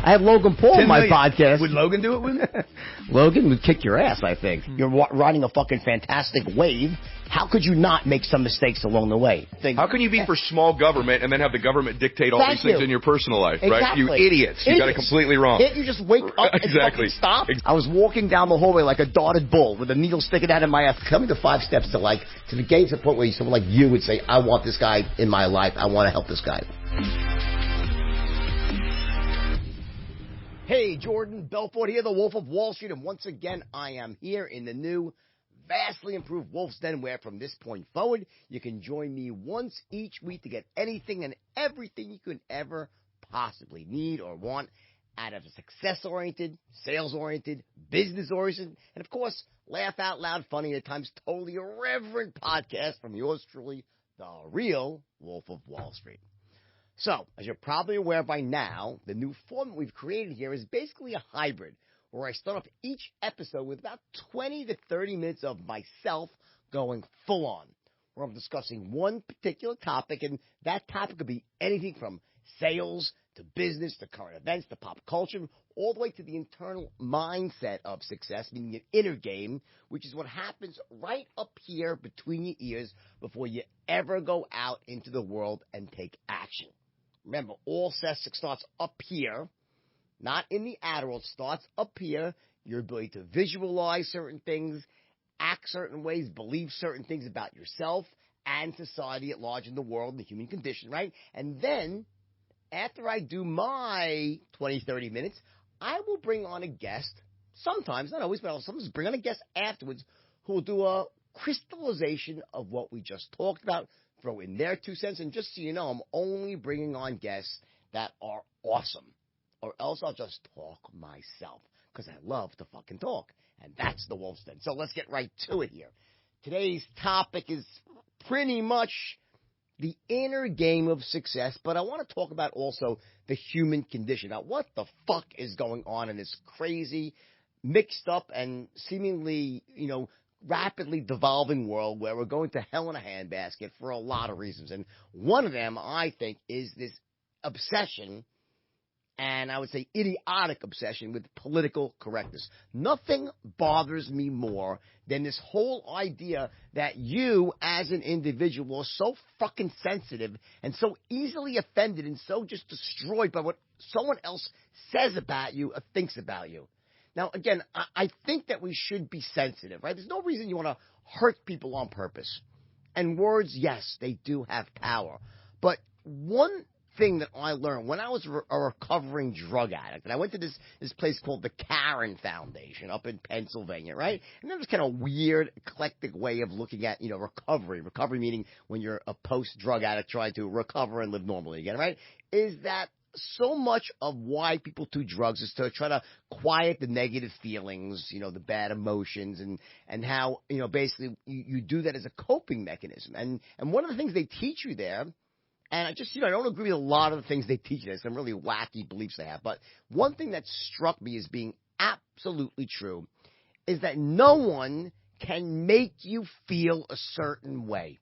I have Logan Paul on my podcast. Would Logan do it with me? Logan would kick your ass, I think. You're riding a fucking fantastic wave. How could you not make some mistakes along the way? How can you be for small government and then have the government dictate all these things in your personal life, right? Exactly. You idiots. You got it completely wrong. Can't you just wake up and fucking stop? I was walking down the hallway like a darted bull with a needle sticking out of my ass. Tell me the 5 steps to getting to the point where someone like you would say, I want this guy in my life. I want to help this guy. Hey, Jordan Belfort here, the Wolf of Wall Street, and once again, I am here in the new, vastly improved Wolf's Den, where from this point forward, you can join me once each week to get anything and everything you could ever possibly need or want out of a success-oriented, sales-oriented, business-oriented, and of course, laugh out loud, funny, at times totally irreverent podcast from yours truly, the real Wolf of Wall Street. So, as you're probably aware by now, the new format we've created here is basically a hybrid, where I start off each episode with about 20 to 30 minutes of myself going full on, where I'm discussing one particular topic, and that topic could be anything from sales to business to current events to pop culture, all the way to the internal mindset of success, meaning an inner game, which is what happens right up here between your ears before you ever go out into the world and take action. Remember, all success starts up here, not in the Adderall. It starts up here. Your ability to visualize certain things, act certain ways, believe certain things about yourself and society at large in the world and the human condition, right? And then, after I do my 20, 30 minutes, I will bring on a guest, sometimes, not always, but I'll sometimes bring on a guest afterwards who will do a crystallization of what we just talked about, throw in their 2 cents, and just so you know, I'm only bringing on guests that are awesome, or else I'll just talk myself, because I love to fucking talk, and that's the Wolf's Den. So let's get right to it here. Today's topic is pretty much the inner game of success, but I want to talk about also the human condition. Now, what the fuck is going on in this crazy, mixed up, and seemingly, rapidly devolving world where we're going to hell in a handbasket for a lot of reasons. And one of them, I think, is this obsession, and I would say idiotic obsession, with political correctness. Nothing bothers me more than this whole idea that you as an individual are so fucking sensitive and so easily offended and so just destroyed by what someone else says about you or thinks about you. Now, again, I think that we should be sensitive, right? There's no reason you want to hurt people on purpose. And words, yes, they do have power. But one thing that I learned when I was a recovering drug addict, and I went to this place called the Karen Foundation up in Pennsylvania, right? And that was kind of weird, eclectic way of looking at, recovery. Recovery meaning when you're a post-drug addict trying to recover and live normally again, right? Is that so much of why people do drugs is to try to quiet the negative feelings, the bad emotions, and how, basically you do that as a coping mechanism. And one of the things they teach you there, and I just, I don't agree with a lot of the things they teach you. There's some really wacky beliefs they have. But one thing that struck me as being absolutely true is that no one can make you feel a certain way.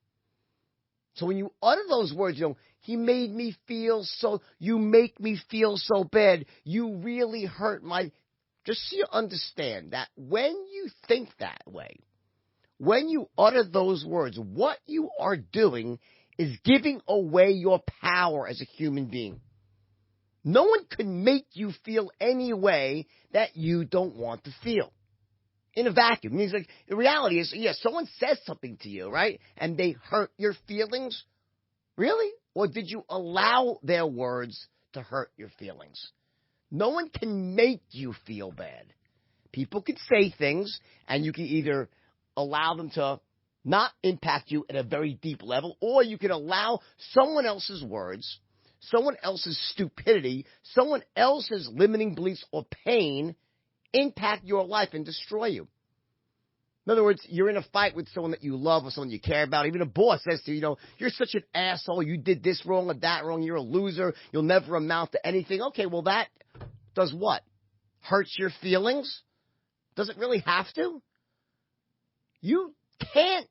So when you utter those words, he made me feel so, you make me feel so bad, you really hurt my, just so you understand that when you think that way, when you utter those words, what you are doing is giving away your power as a human being. No one can make you feel any way that you don't want to feel. In a vacuum. It means the reality is, yes, someone says something to you, right? And they hurt your feelings. Really? Or did you allow their words to hurt your feelings? No one can make you feel bad. People can say things, and you can either allow them to not impact you at a very deep level, or you can allow someone else's words, someone else's stupidity, someone else's limiting beliefs or pain impact your life and destroy you. In other words, you're in a fight with someone that you love or someone you care about. Even a boss says to you, you're such an asshole. You did this wrong or that wrong. You're a loser. You'll never amount to anything. Okay, well, that does what? Hurts your feelings? Does it really have to? You can't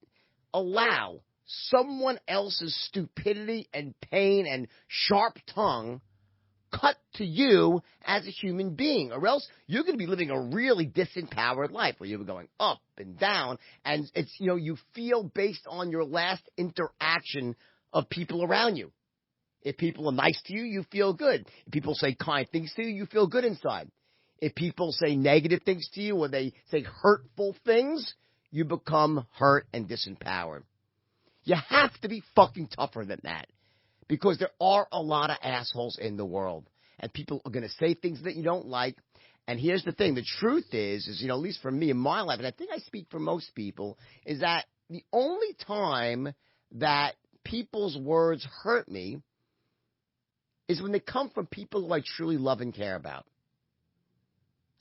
allow someone else's stupidity and pain and sharp tongue cut to you as a human being, or else you're going to be living a really disempowered life where you're going up and down, and it's, you feel based on your last interaction of people around you. If people are nice to you, you feel good. If people say kind things to you, you feel good inside. If people say negative things to you or they say hurtful things, you become hurt and disempowered. You have to be fucking tougher than that, because there are a lot of assholes in the world, and people are going to say things that you don't like. And here's the thing. The truth is, at least for me in my life, and I think I speak for most people, is that the only time that people's words hurt me is when they come from people who I truly love and care about.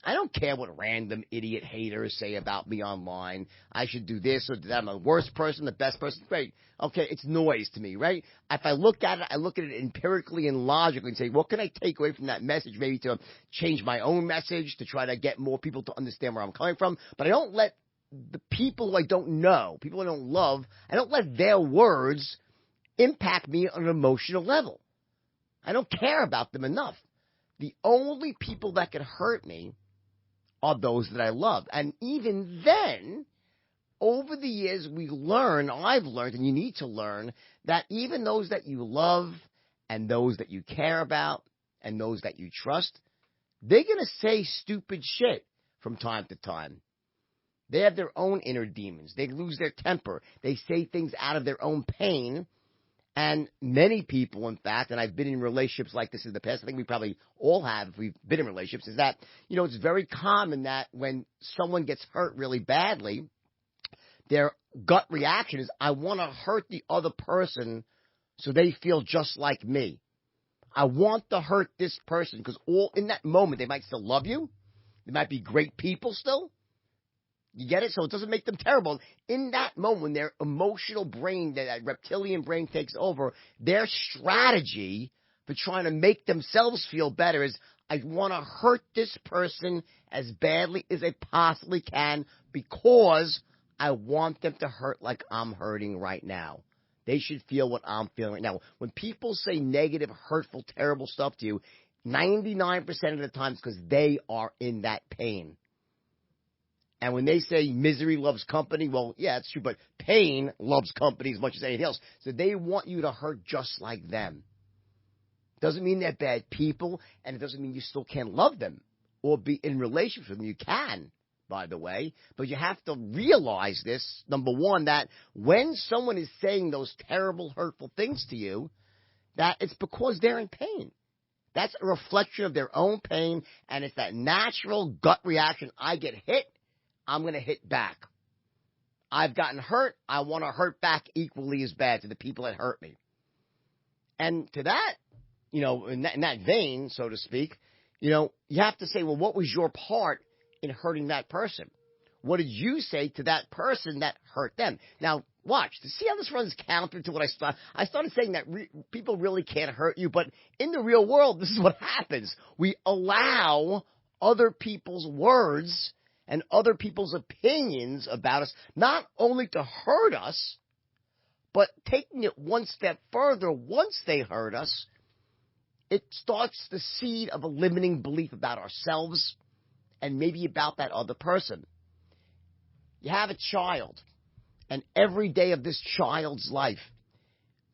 I don't care what random idiot haters say about me online. I should do this or that. I'm the worst person, the best person. Great. Okay, it's noise to me, right? If I look at it, I look at it empirically and logically and say, what can I take away from that message? Maybe to change my own message, to try to get more people to understand where I'm coming from. But I don't let the people who I don't know, people I don't love, I don't let their words impact me on an emotional level. I don't care about them enough. The only people that can hurt me are those that I love. And even then, over the years, I've learned, and you need to learn, that even those that you love and those that you care about and those that you trust, they're going to say stupid shit from time to time. They have their own inner demons. They lose their temper. They say things out of their own pain. And many people, in fact, and I've been in relationships like this in the past, I think we probably all have if we've been in relationships, is that, it's very common that when someone gets hurt really badly, their gut reaction is, I want to hurt the other person so they feel just like me. I want to hurt this person because in that moment, they might still love you. They might be great people still. You get it? So it doesn't make them terrible. In that moment, when their emotional brain, that reptilian brain takes over, their strategy for trying to make themselves feel better is, I want to hurt this person as badly as I possibly can because I want them to hurt like I'm hurting right now. They should feel what I'm feeling right now. When people say negative, hurtful, terrible stuff to you, 99% of the time it's because they are in that pain. And when they say misery loves company, well, yeah, it's true, but pain loves company as much as anything else. So they want you to hurt just like them. Doesn't mean they're bad people, and it doesn't mean you still can't love them or be in relationships with them. You can, by the way, but you have to realize this, number one, that when someone is saying those terrible, hurtful things to you, that it's because they're in pain. That's a reflection of their own pain, and it's that natural gut reaction. I get hit, I'm going to hit back. I've gotten hurt. I want to hurt back equally as bad to the people that hurt me. And to that, in that vein, so to speak, you have to say, well, what was your part in hurting that person? What did you say to that person that hurt them? Now, watch. To see how this runs counter to what I started. I started saying that people really can't hurt you, but in the real world, this is what happens. We allow other people's words and other people's opinions about us, not only to hurt us, but taking it one step further, once they hurt us, it starts the seed of a limiting belief about ourselves and maybe about that other person. You have a child, and every day of this child's life,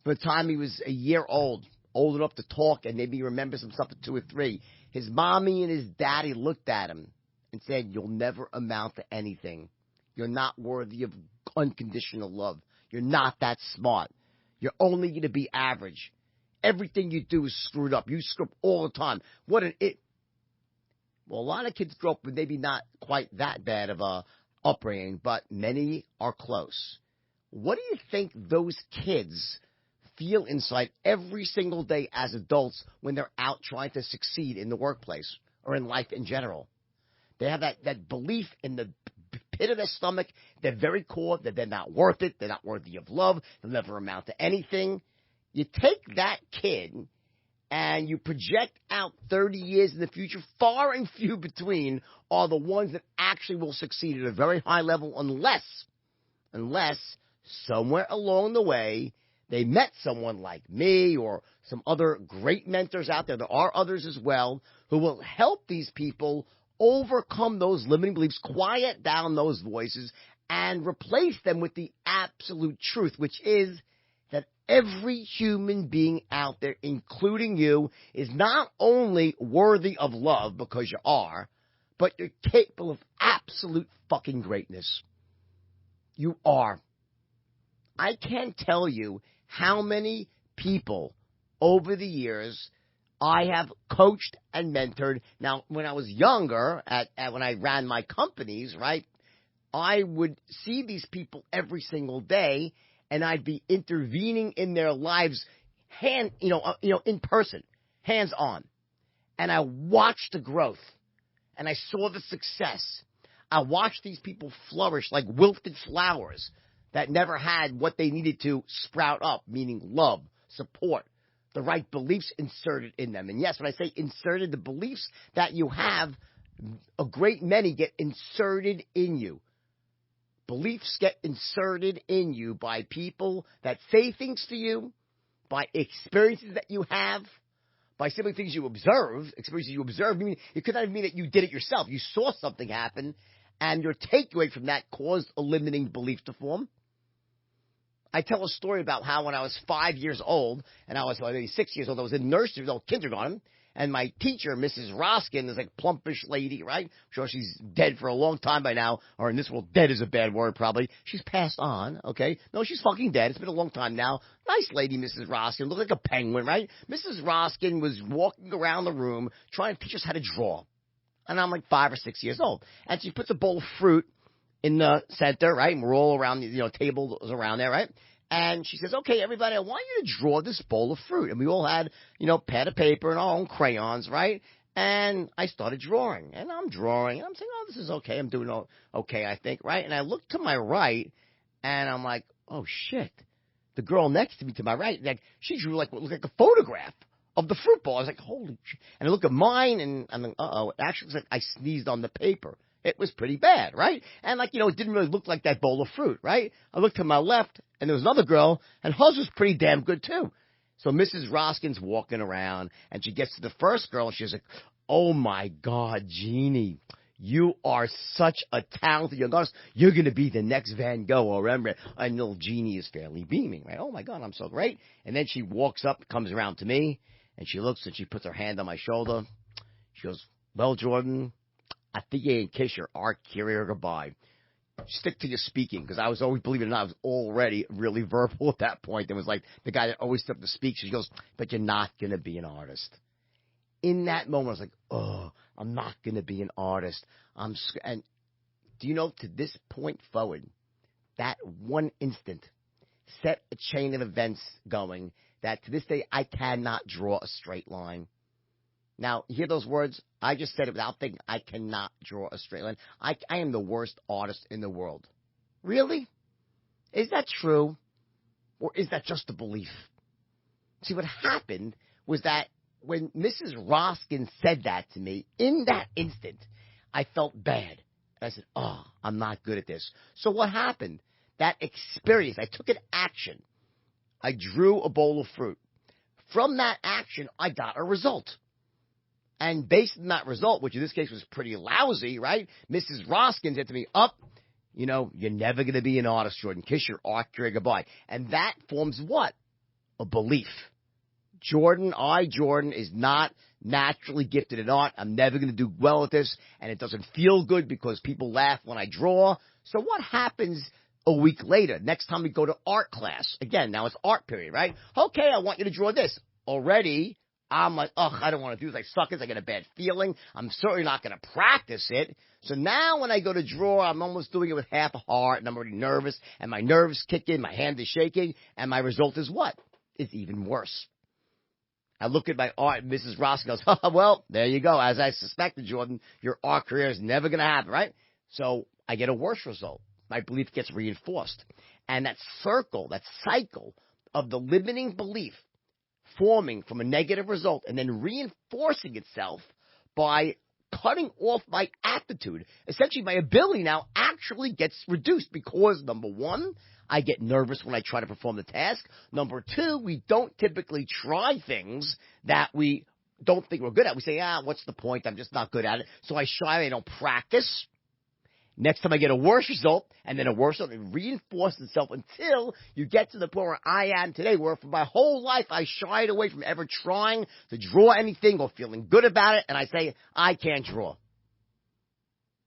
from the time he was a year old enough to talk and maybe remember some stuff at 2 or 3, his mommy and his daddy looked at him and said, you'll never amount to anything. You're not worthy of unconditional love. You're not that smart. You're only going to be average. Everything you do is screwed up. You screw up all the time. Well, a lot of kids grow up with maybe not quite that bad of a upbringing, but many are close. What do you think those kids feel inside every single day as adults when they're out trying to succeed in the workplace or in life in general? They have that belief in the pit of their stomach, their very core, that they're not worth it, they're not worthy of love, they'll never amount to anything. You take that kid and you project out 30 years in the future, far and few between are the ones that actually will succeed at a very high level unless somewhere along the way they met someone like me or some other great mentors out there. There are others as well who will help these people overcome those limiting beliefs, quiet down those voices, and replace them with the absolute truth, which is that every human being out there, including you, is not only worthy of love because you are, but you're capable of absolute fucking greatness. You are. I can't tell you how many people over the years I have coached and mentored. Now, when I was younger, when I ran my companies, right, I would see these people every single day, and I'd be intervening in their lives, in person, hands on. And I watched the growth, and I saw the success. I watched these people flourish like wilted flowers that never had what they needed to sprout up, meaning love, support, the right beliefs inserted in them. And yes, when I say inserted, the beliefs that you have, a great many get inserted in you. Beliefs get inserted in you by people that say things to you, by experiences that you have, by simply things you observe, experiences you observe. I mean, it could not even mean that you did it yourself. You saw something happen, and your takeaway from that caused a limiting belief to form. I tell a story about how when I was 5 years old, and I was maybe 6 years old, I was in nursery, kindergarten, and my teacher, Mrs. Roskin, is like a plumpish lady, right? I'm sure she's dead for a long time by now, or in this world, dead is a bad word probably. She's passed on, okay? No, she's fucking dead. It's been a long time now. Nice lady, Mrs. Roskin. Looked like a penguin, right? Mrs. Roskin was walking around the room trying to teach us how to draw. And I'm like 5 or 6 years old. And she puts a bowl of fruit in the center, right? And we're all around, tables around there, right? And she says, okay, everybody, I want you to draw this bowl of fruit. And we all had, pad of paper and our own crayons, right? And I started drawing. And I'm drawing. And I'm saying, oh, this is okay. I'm doing okay, I think, right? And I look to my right, and I'm like, oh, shit. The girl next to me to my right, like, she drew what looked like a photograph of the fruit bowl. I was like, holy shit. And I look at mine, and I'm like, uh-oh. It actually looks like I sneezed on the paper. It was pretty bad, right? And it didn't really look like that bowl of fruit, right? I looked to my left, and there was another girl, and hers was pretty damn good, too. So Mrs. Roskin's walking around, and she gets to the first girl, and she's like, oh, my God, Jeannie, you are such a talented young artist. You're going to be the next Van Gogh or Rembrandt. And little Jeannie is fairly beaming, right? Oh, my God, I'm so great. And then she walks up, comes around to me, and she looks, and she puts her hand on my shoulder. She goes, well, Jordan, I think you ain't kiss your art career goodbye. Stick to your speaking, because I was always, believe it or not, I was already really verbal at that point. It was like the guy that always took the speak. She goes, but you're not going to be an artist. In that moment, I was like, oh, I'm not going to be an artist. And do you know, to this point forward, that one instant set a chain of events going that to this day I cannot draw a straight line. Now, you hear those words? I just said it without thinking. I cannot draw a straight line. I am the worst artist in the world. Really? Is that true? Or is that just a belief? See, what happened was that when Mrs. Roskin said that to me, in that instant, I felt bad. And I said, oh, I'm not good at this. So what happened? That experience, I took an action. I drew a bowl of fruit. From that action, I got a result. And based on that result, which in this case was pretty lousy, right? Mrs. Roskin said to me, you're never going to be an artist, Jordan. Kiss your art career goodbye. And that forms what? A belief. Jordan is not naturally gifted in art. I'm never going to do well at this. And it doesn't feel good because people laugh when I draw. So what happens a week later? Next time we go to art class. Again, now it's art period, right? Okay, I want you to draw this. Already, I'm like, I don't want to do this. I suck at it. I get a bad feeling. I'm certainly not going to practice it. So now when I go to draw, I'm almost doing it with half a heart, and I'm already nervous, and my nerves kick in, my hand is shaking, and my result is what? It's even worse. I look at my art, and Mrs. Ross goes, well, there you go. As I suspected, Jordan, your art career is never going to happen, right? So I get a worse result. My belief gets reinforced. And that circle, that cycle of the limiting belief forming from a negative result and then reinforcing itself by cutting off my aptitude. Essentially, my ability now actually gets reduced because, number one, I get nervous when I try to perform the task. Number two, we don't typically try things that we don't think we're good at. We say, what's the point? I'm just not good at it. So I shy, I don't practice. Next time I get a worse result, and then a worse result, it reinforces itself until you get to the point where I am today, where for my whole life I shied away from ever trying to draw anything or feeling good about it, and I say, I can't draw.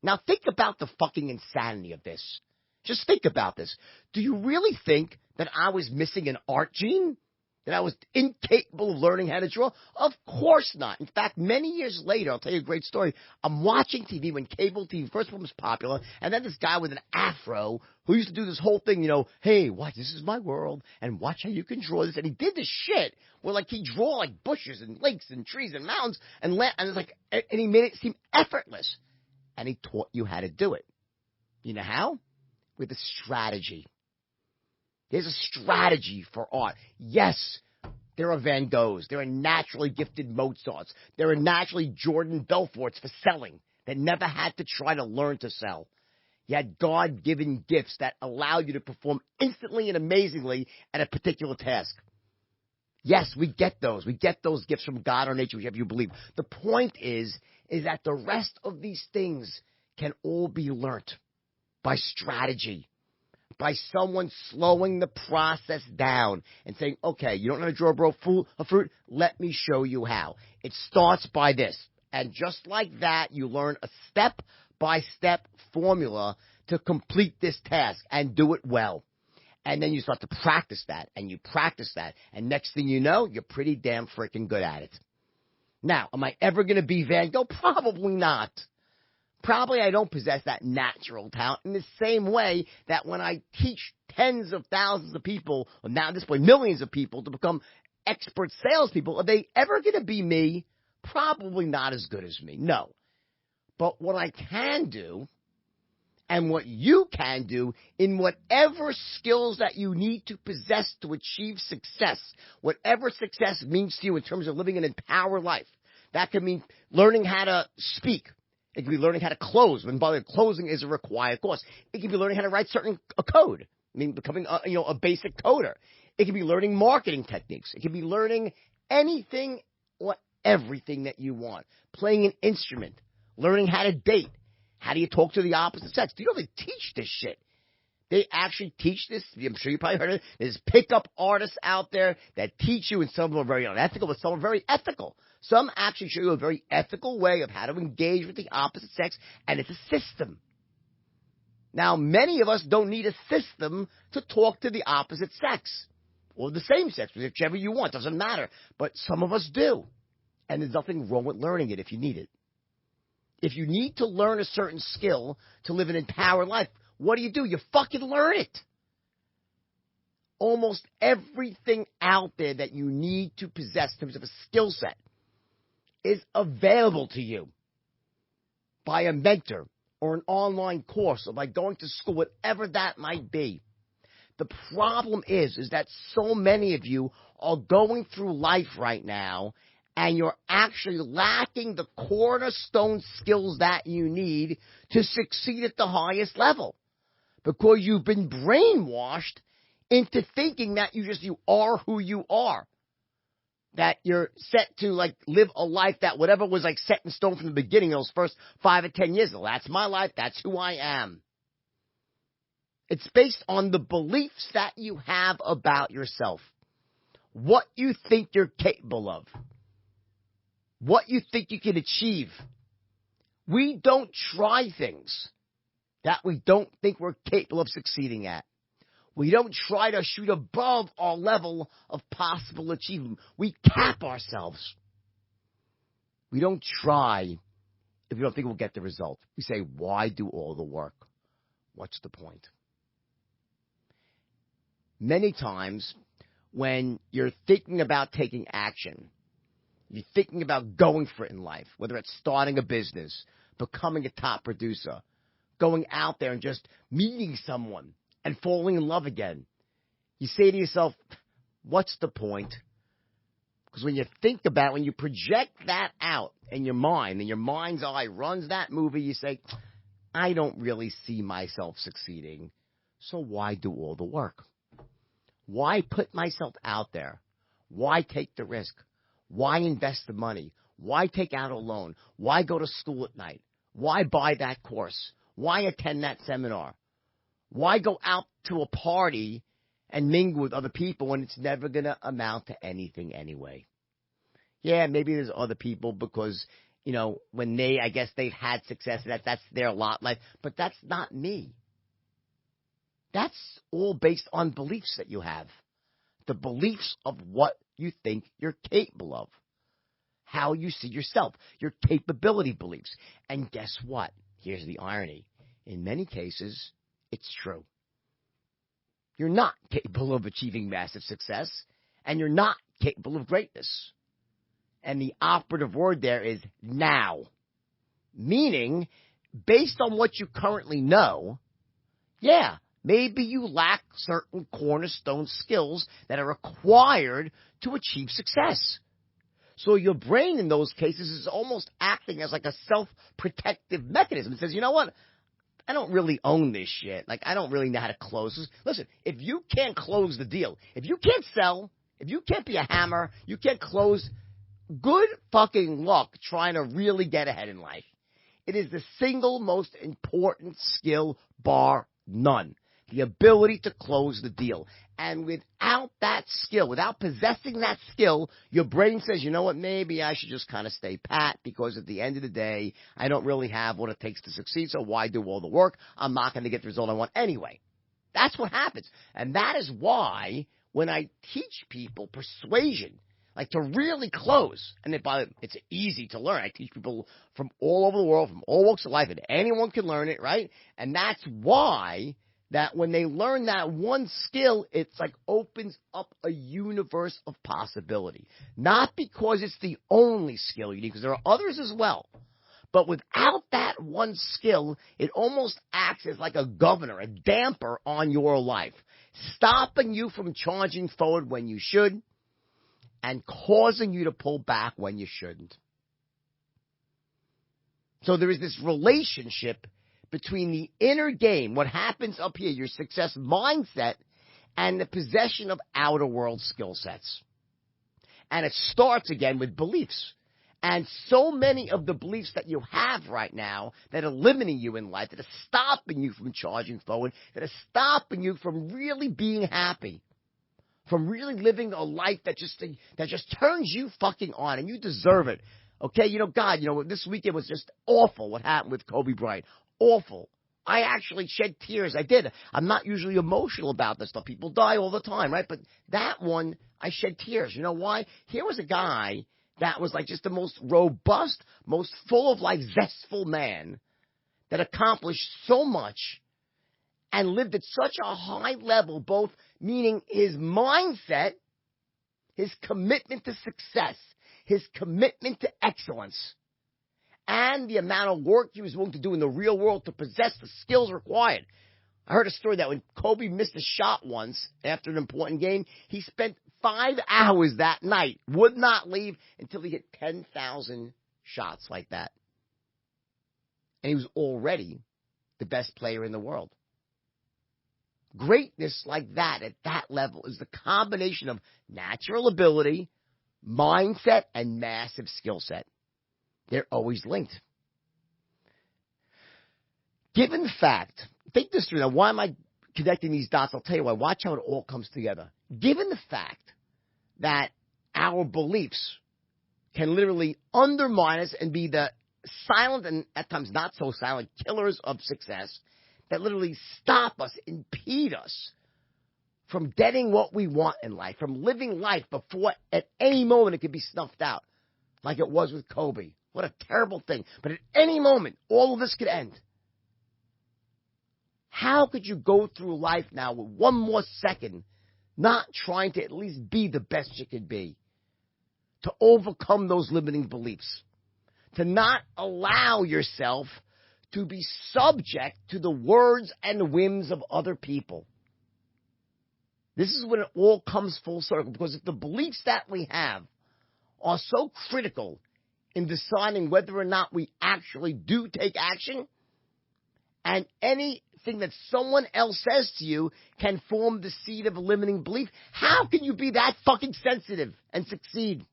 Now think about the fucking insanity of this. Just think about this. Do you really think that I was missing an art gene? That I was incapable of learning how to draw? Of course not. In fact, many years later, I'll tell you a great story. I'm watching TV when cable TV first was popular, and then this guy with an afro who used to do this whole thing, hey, watch, this is my world, and watch how you can draw this. And he did this shit where, like, he'd draw, like, bushes and lakes and trees and mountains, and it's like, and he made it seem effortless. And he taught you how to do it. You know how? With a strategy. There's a strategy for art. Yes, there are Van Goghs. There are naturally gifted Mozarts. There are naturally Jordan Belforts for selling that never had to try to learn to sell. You had God-given gifts that allow you to perform instantly and amazingly at a particular task. Yes, we get those. We get those gifts from God or nature, whichever you believe. The point is that the rest of these things can all be learnt by strategy. By someone slowing the process down and saying, okay, you don't know how to draw a fruit? Let me show you how. It starts by this. And just like that, you learn a step-by-step formula to complete this task and do it well. And then you start to practice that, and you practice that. And next thing you know, you're pretty damn freaking good at it. Now, am I ever going to be Van Gogh? Probably not. Probably I don't possess that natural talent in the same way that when I teach tens of thousands of people, or now at this point millions of people, to become expert salespeople, are they ever going to be me? Probably not as good as me, no. But what I can do, and what you can do in whatever skills that you need to possess to achieve success, whatever success means to you in terms of living an empowered life, that could mean learning how to speak. It could be learning how to close, when by the way, closing is a required course. It could be learning how to write a code. I mean, becoming a basic coder. It could be learning marketing techniques. It could be learning anything or everything that you want. Playing an instrument. Learning how to date. How do you talk to the opposite sex? Do you know they teach this shit? They actually teach this. I'm sure you probably heard of it. There's pickup artists out there that teach you, and some of them are very unethical, but some are very ethical. Some actually show you a very ethical way of how to engage with the opposite sex, and it's a system. Now, many of us don't need a system to talk to the opposite sex, or the same sex, whichever you want, doesn't matter. But some of us do, and there's nothing wrong with learning it if you need it. If you need to learn a certain skill to live an empowered life, what do? You fucking learn it. Almost everything out there that you need to possess in terms of a skill set is available to you by a mentor or an online course or by going to school, whatever that might be. The problem is that so many of you are going through life right now and you're actually lacking the cornerstone skills that you need to succeed at the highest level because you've been brainwashed into thinking that you are who you are. That you're set to live a life that whatever was set in stone from the beginning, those first 5 or 10 years. Well, that's my life. That's who I am. It's based on the beliefs that you have about yourself. What you think you're capable of. What you think you can achieve. We don't try things that we don't think we're capable of succeeding at. We don't try to shoot above our level of possible achievement. We cap ourselves. We don't try if we don't think we'll get the result. We say, why do all the work? What's the point? Many times when you're thinking about taking action, you're thinking about going for it in life, whether it's starting a business, becoming a top producer, going out there and just meeting someone, and falling in love again. You say to yourself, what's the point? Because when you think about it, when you project that out in your mind, and your mind's eye runs that movie, you say, I don't really see myself succeeding. So why do all the work? Why put myself out there? Why take the risk? Why invest the money? Why take out a loan? Why go to school at night? Why buy that course? Why attend that seminar? Why go out to a party and mingle with other people when it's never going to amount to anything anyway? Yeah, maybe there's other people because, when I guess they've had success, that's their lot in life. But that's not me. That's all based on beliefs that you have. The beliefs of what you think you're capable of. How you see yourself. Your capability beliefs. And guess what? Here's the irony. In many cases, it's true. You're not capable of achieving massive success, and you're not capable of greatness. And the operative word there is now. Meaning, based on what you currently know, yeah, maybe you lack certain cornerstone skills that are required to achieve success. So your brain in those cases is almost acting as like a self-protective mechanism. It says, you know what? I don't really own this shit. I don't really know how to close this. Listen, if you can't close the deal, if you can't sell, if you can't be a hammer, you can't close, good fucking luck trying to really get ahead in life. It is the single most important skill, bar none. The ability to close the deal. And without that skill, without possessing that skill, your brain says, you know what, maybe I should just kind of stay pat because at the end of the day, I don't really have what it takes to succeed, so why do all the work? I'm not going to get the result I want anyway. That's what happens. And that is why when I teach people persuasion, to really close, and it's easy to learn. I teach people from all over the world, from all walks of life, and anyone can learn it, right? And that's why that when they learn that one skill, it's opens up a universe of possibility. Not because it's the only skill you need, because there are others as well. But without that one skill, it almost acts as like a governor, a damper on your life, stopping you from charging forward when you should and causing you to pull back when you shouldn't. So there is this relationship between the inner game, what happens up here, your success mindset, and the possession of outer world skill sets. And it starts again with beliefs. And so many of the beliefs that you have right now that are limiting you in life, that are stopping you from charging forward, that are stopping you from really being happy, from really living a life that just turns you fucking on, and you deserve it. Okay, God, this weekend was just awful what happened with Kobe Bryant. Awful. I actually shed tears. I did. I'm not usually emotional about this stuff. People die all the time, right? But that one, I shed tears. You know why? Here was a guy that was just the most robust, most full of life, zestful man that accomplished so much and lived at such a high level, both meaning his mindset, his commitment to success, his commitment to excellence, and the amount of work he was willing to do in the real world to possess the skills required. I heard a story that when Kobe missed a shot once after an important game, he spent 5 hours that night, would not leave until he hit 10,000 shots like that. And he was already the best player in the world. Greatness like that, at that level, is the combination of natural ability, mindset, and massive skill set. They're always linked. Given the fact, think this through now, why am I connecting these dots? I'll tell you why. Watch how it all comes together. Given the fact that our beliefs can literally undermine us and be the silent and at times not so silent killers of success that literally stop us, impede us from getting what we want in life, from living life before at any moment it could be snuffed out, like it was with Kobe. What a terrible thing. But at any moment, all of this could end. How could you go through life now with one more second not trying to at least be the best you could be? To overcome those limiting beliefs. To not allow yourself to be subject to the words and whims of other people. This is when it all comes full circle. Because if the beliefs that we have are so critical in deciding whether or not we actually do take action, and any anything that someone else says to you can form the seed of a limiting belief. How can you be that fucking sensitive and succeed?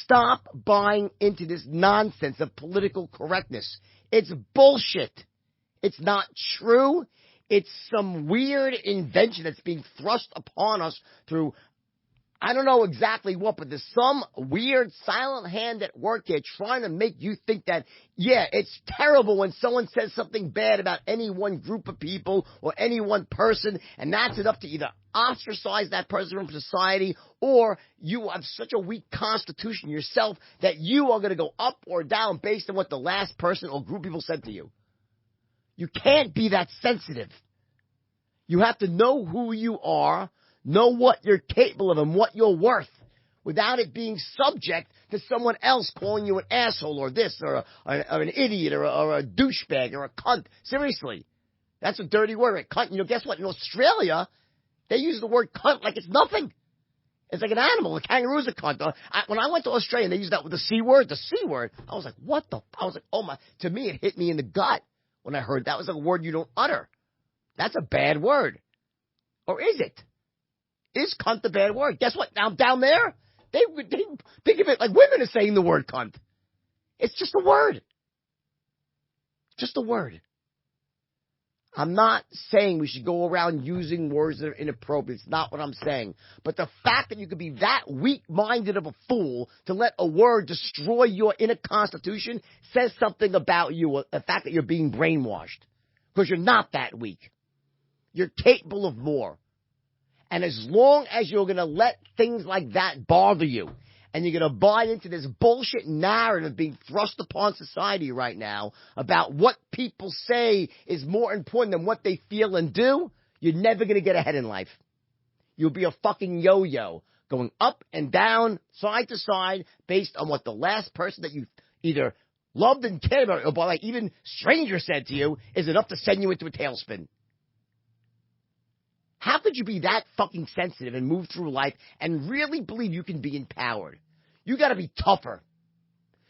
Stop buying into this nonsense of political correctness. It's bullshit. It's not true. It's some weird invention that's being thrust upon us through, I don't know exactly what, but there's some weird silent hand at work here trying to make you think that, yeah, it's terrible when someone says something bad about any one group of people or any one person, and that's enough to either ostracize that person from society, or you have such a weak constitution yourself that you are going to go up or down based on what the last person or group of people said to you. You can't be that sensitive. You have to know who you are, know what you're capable of and what you're worth, without it being subject to someone else calling you an asshole or this or an idiot or a douchebag or a cunt. Seriously. That's a dirty word, right? Cunt. You know, guess what? In Australia, they use the word cunt like it's nothing. It's like an animal. A kangaroo's a cunt. When I went to Australia, they used that with the C word. I was like, what the? I was like, oh my. To me, it hit me in the gut when I heard that. It was like a word you don't utter. That's a bad word. Or is it? Is cunt a bad word? Guess what? Now, down there, they think of it like women are saying the word cunt. It's just a word. Just a word. I'm not saying we should go around using words that are inappropriate. It's not what I'm saying. But the fact that you could be that weak-minded of a fool to let a word destroy your inner constitution says something about you, the fact that you're being brainwashed. Because you're not that weak. You're capable of more. And as long as you're going to let things like that bother you, and you're going to buy into this bullshit narrative being thrust upon society right now about what people say is more important than what they feel and do, you're never going to get ahead in life. You'll be a fucking yo-yo, going up and down, side to side, based on what the last person that you either loved and cared about, or like even stranger said to you, is enough to send you into a tailspin. How could you be that fucking sensitive and move through life and really believe you can be empowered? You got to be tougher.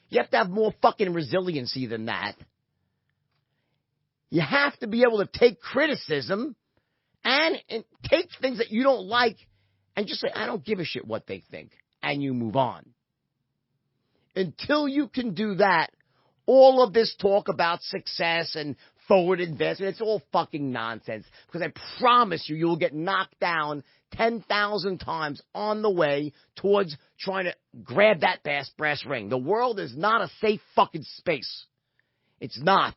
You have to have more fucking resiliency than that. You have to be able to take criticism and take things that you don't like and just say, I don't give a shit what they think, and you move on. Until you can do that, all of this talk about success and forward investment, it's all fucking nonsense. Because I promise you, you'll get knocked down 10,000 times on the way towards trying to grab that brass ring. The world is not a safe fucking space. It's not.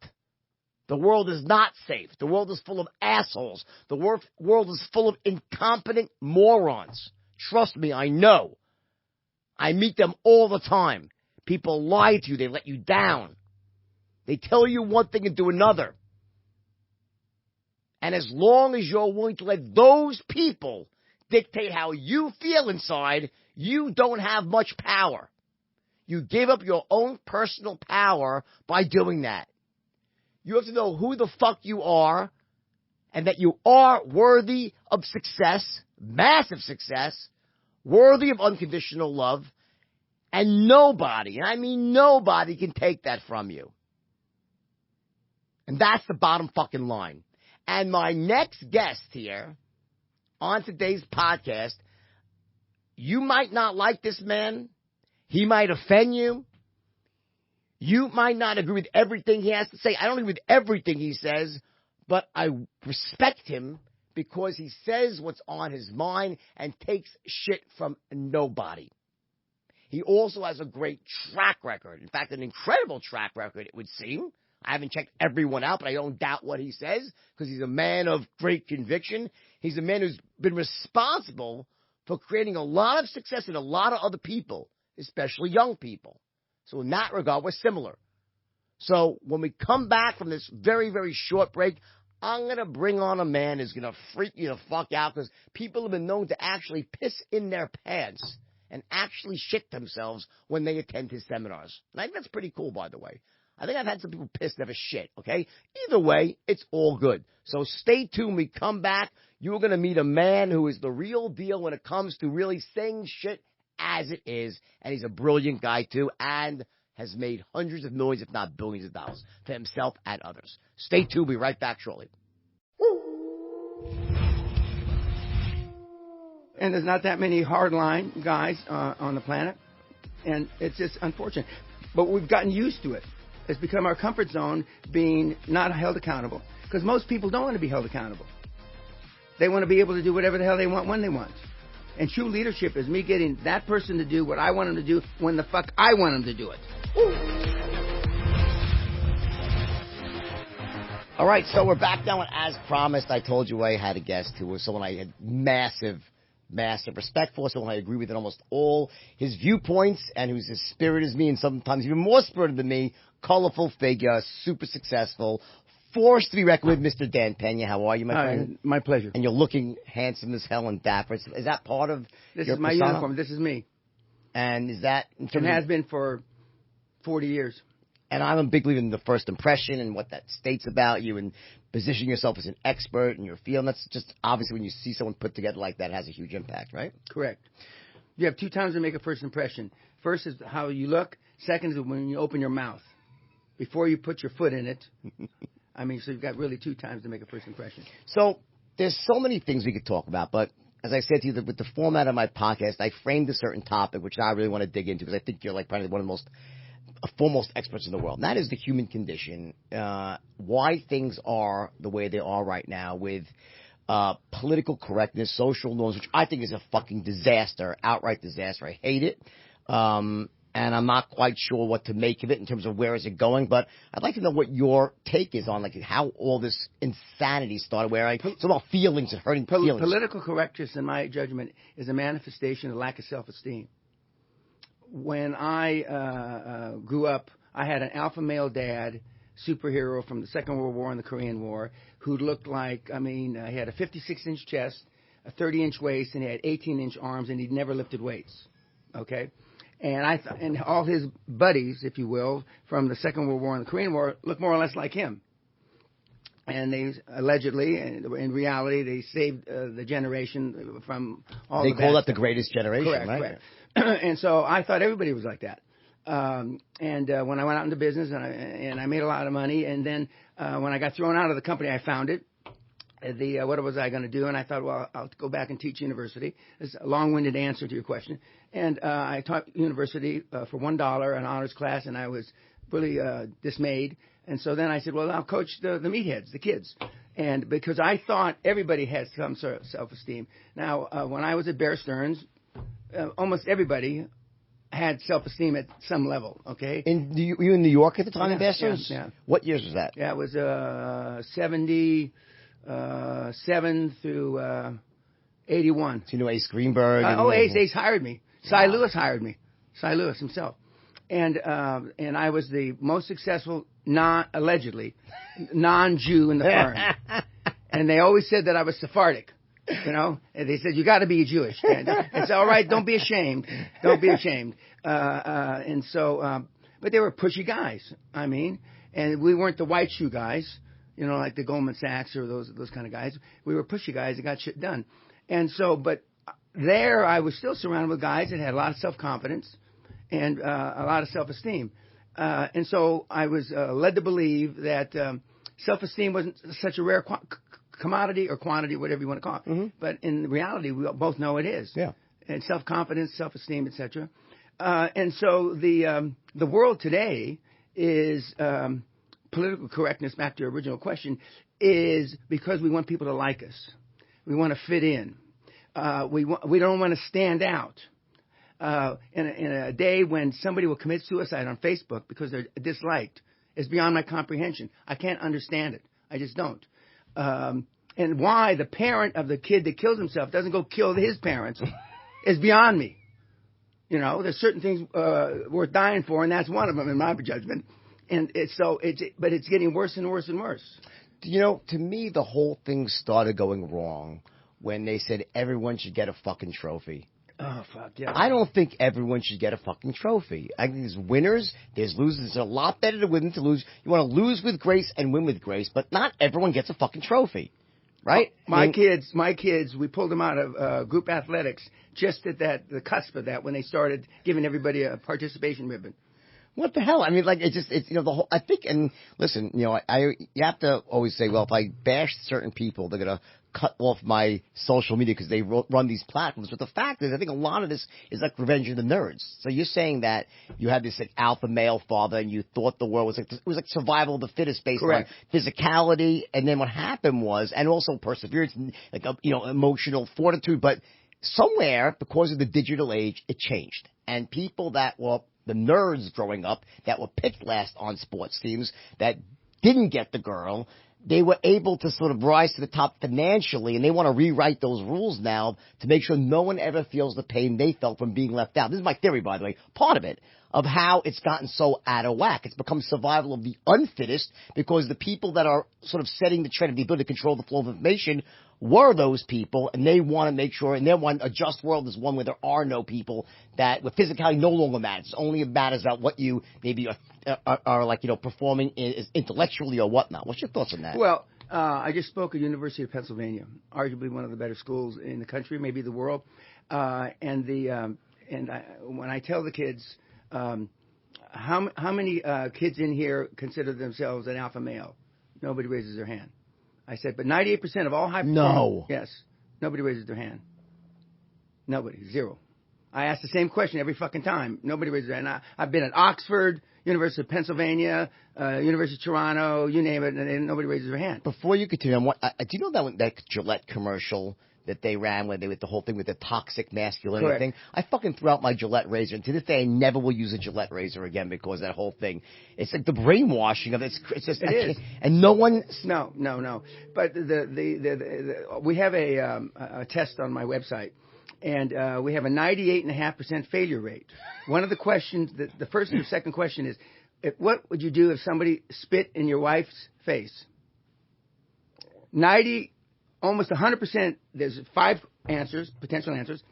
The world is not safe. The world is full of assholes. The world is full of incompetent morons. Trust me, I know. I meet them all the time. People lie to you. They let you down. They tell you one thing and do another. And as long as you're willing to let those people dictate how you feel inside, you don't have much power. You give up your own personal power by doing that. You have to know who the fuck you are, and that you are worthy of success, massive success, worthy of unconditional love, and nobody, and I mean nobody, can take that from you. And that's the bottom fucking line. And my next guest here on today's podcast, you might not like this man. He might offend you. You might not agree with everything he has to say. I don't agree with everything he says, but I respect him because he says what's on his mind and takes shit from nobody. He also has a great track record. In fact, an incredible track record, it would seem. I haven't checked everyone out, but I don't doubt what he says because he's a man of great conviction. He's a man who's been responsible for creating a lot of success in a lot of other people, especially young people. So in that regard, we're similar. So when we come back from this very, very short break, I'm going to bring on a man who's going to freak you the fuck out because people have been known to actually piss in their pants and actually shit themselves when they attend his seminars. And I think that's pretty cool, by the way. I think I've had some people piss, never shit, okay? Either way, it's all good. So stay tuned. When we come back, you're going to meet a man who is the real deal when it comes to really saying shit as it is. And he's a brilliant guy, too. And has made hundreds of millions, if not billions of dollars for himself and others. Stay tuned. We'll be right back shortly. And there's not that many hardline guys on the planet. And it's just unfortunate. But we've gotten used to it. It's become our comfort zone being not held accountable. Because most people don't want to be held accountable. They want to be able to do whatever the hell they want when they want. And true leadership is me getting that person to do what I want them to do when the fuck I want them to do it. All right, so we're back now, and as promised, I told you I had a guest who was someone I had massive respect for, someone I agree with in almost all his viewpoints, and who's as spirited as me, and sometimes even more spirited than me, colorful figure, super successful, forced to be reckoned with, Mr. Dan Pena. How are you, my friend? My pleasure. And you're looking handsome as hell and dapper. Is that part of This your is my persona? uniform. This is me. And is that... It has been for 40 years. And I'm a big believer in the first impression and what that states about you and positioning yourself as an expert in your field. And that's just obviously when you see someone put together like that, it has a huge impact, right? Correct. You have two times to make a first impression. First is how you look. Second is when you open your mouth. Before you put your foot in it. I mean, so you've got really two times to make a first impression. So there's so many things we could talk about, but as I said to you, with the format of my podcast, I framed a certain topic, which I really want to dig into because I think you're like probably one of the most foremost experts in the world. And that is the human condition, why things are the way they are right now with political correctness, social norms, which I think is a fucking disaster, outright disaster. I hate it. And I'm not quite sure what to make of it in terms of where is it going, but I'd like to know what your take is on like how all this insanity started, where it's about feelings and hurting feelings. Political correctness, in my judgment, is a manifestation of lack of self-esteem. When I grew up, I had an alpha male dad, superhero from the Second World War and the Korean War, who looked like, he had a 56-inch chest, a 30-inch waist, and he had 18-inch arms, and he'd never lifted weights. Okay? And all his buddies, if you will, from the Second World War and the Korean War looked more or less like him. And they allegedly, and in reality, they saved the generation from all They call that the greatest generation, correct, right? Correct. And so I thought everybody was like that. When I went out into business and I made a lot of money, and then when I got thrown out of the company, I found it. What was I going to do? And I thought, well, I'll go back and teach university. It's a long-winded answer to your question. And I taught university for $1, an honors class, and I was really dismayed. And so then I said, well, I'll coach the meatheads, the kids. And because I thought everybody had some sort of self-esteem. Now, when I was at Bear Stearns, almost everybody had self-esteem at some level, okay? Were you in New York at the time in Bear Stearns? Yeah. What years was that? Yeah, it was 77 through 81. So you know Ace Greenberg? Ace hired me. Cy Lewis hired me. Cy Lewis himself. And I was the most successful, allegedly, non-Jew in the firm. And they always said that I was Sephardic. And they said, you got to be Jewish. And it's all right. Don't be ashamed. Don't be ashamed. But they were pushy guys. And we weren't the white shoe guys, like the Goldman Sachs or those kind of guys. We were pushy guys that got shit done. And so, but there I was still surrounded with guys that had a lot of self-confidence and a lot of self-esteem. And so I was led to believe that self-esteem wasn't such a rare commodity or quantity, whatever you want to call it. Mm-hmm. But in reality, we both know it is. Yeah. And self-confidence, self-esteem, etc. And so the world today is political correctness. Back to your original question, is because we want people to like us. We want to fit in. We don't want to stand out. In a day when somebody will commit suicide on Facebook because they're disliked is beyond my comprehension. I can't understand it. I just don't. And why the parent of the kid that kills himself doesn't go kill his parents is beyond me. There's certain things worth dying for, and that's one of them in my judgment. And but it's getting worse and worse and worse. To me, the whole thing started going wrong when they said everyone should get a fucking trophy. Oh, fuck, yeah. I don't think everyone should get a fucking trophy. I think there's winners, there's losers. It's a lot better to win than to lose. You want to lose with grace and win with grace, but not everyone gets a fucking trophy, right? My kids, we pulled them out of group athletics just at the cusp of that when they started giving everybody a participation ribbon. What the hell? I mean, like, it's you know, the whole, I think, and listen, you know, you have to always say, well, if I bash certain people, they're going to cut off my social media because they run these platforms. But the fact is, I think a lot of this is like Revenge of the Nerds. So you're saying that you had this like alpha male father and you thought the world was like, it was like survival of the fittest based Correct. on physicality. And then what happened was, and also perseverance, like, you know, emotional fortitude. But somewhere, because of the digital age, it changed. And people that were the nerds growing up that were picked last on sports teams that didn't get the girl, they were able to sort of rise to the top financially, and they want to rewrite those rules now to make sure no one ever feels the pain they felt from being left out. This is my theory, by the way, part of it, of how it's gotten so out of whack. It's become survival of the unfittest because the people that are sort of setting the trend of the ability to control the flow of information were those people, and they want to make sure, and they want a just world is one where there are no people that, where physicality no longer matters. It only matters about what you maybe are like, you know, performing intellectually or whatnot. What's your thoughts on that? Well, I just spoke at University of Pennsylvania, arguably one of the better schools in the country, maybe the world. When I tell the kids, how many kids in here consider themselves an alpha male? Nobody raises their hand. I said, but 98% of all high performers. No. Yes. Nobody raises their hand. Nobody. Zero. I ask the same question every fucking time. Nobody raises their hand. I've been at Oxford, University of Pennsylvania, University of Toronto, you name it, and nobody raises their hand. Before you continue, do you know that Gillette commercial that they ran where they with the whole thing with the toxic masculinity Correct. thing? I fucking threw out my Gillette razor, and to this day I never will use a Gillette razor again because of that whole thing. It's like the brainwashing of it. It's just, It is. And no one. No. But we have a test on my website, and we have a 98.5% failure rate. One of the questions, the first and second question is, what would you do if somebody spit in your wife's face? Almost 100%, there's 5 answers, potential answers,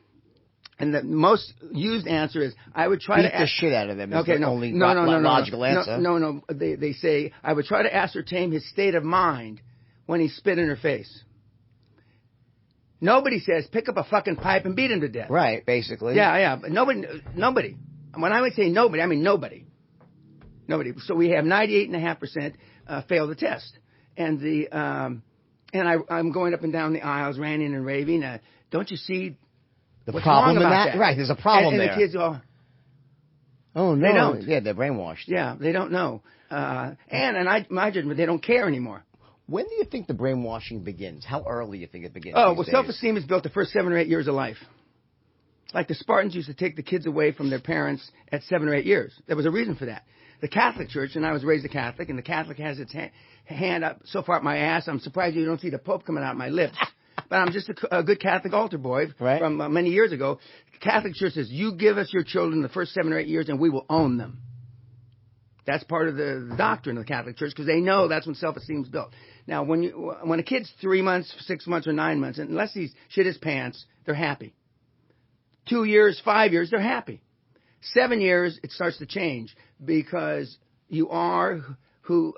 and the most used answer is, I would try Beat to the shit out of them. Okay, no. Logical answer. No. They say, I would try to ascertain his state of mind when he spit in her face. Nobody says, pick up a fucking pipe and beat him to death. Right, basically. Yeah, but nobody. When I would say nobody, I mean nobody. Nobody. So we have 98.5% fail the test. And I'm going up and down the aisles, ranting and raving. Don't you see the what's problem wrong in about that? Right, there's a problem and there. And the kids go, oh, no. They don't. Yeah, they're brainwashed. Yeah, they don't know. My judgment, they don't care anymore. When do you think the brainwashing begins? How early do you think it begins? Oh, well, self-esteem is built the first 7 or 8 years of life. Like the Spartans used to take the kids away from their parents at 7 or 8 years. There was a reason for that. The Catholic Church, and I was raised a Catholic, and the Catholic has its hand up so far up my ass, I'm surprised you don't see the Pope coming out of my lips. But I'm just a good Catholic altar boy from many years ago. The Catholic Church says, you give us your children the first 7 or 8 years, and we will own them. That's part of the doctrine of the Catholic Church, because they know that's when self-esteem is built. Now, when a kid's 3 months, 6 months, or 9 months, unless he's shit his pants, they're happy. 2 years, 5 years, they're happy. 7 years, it starts to change because you are who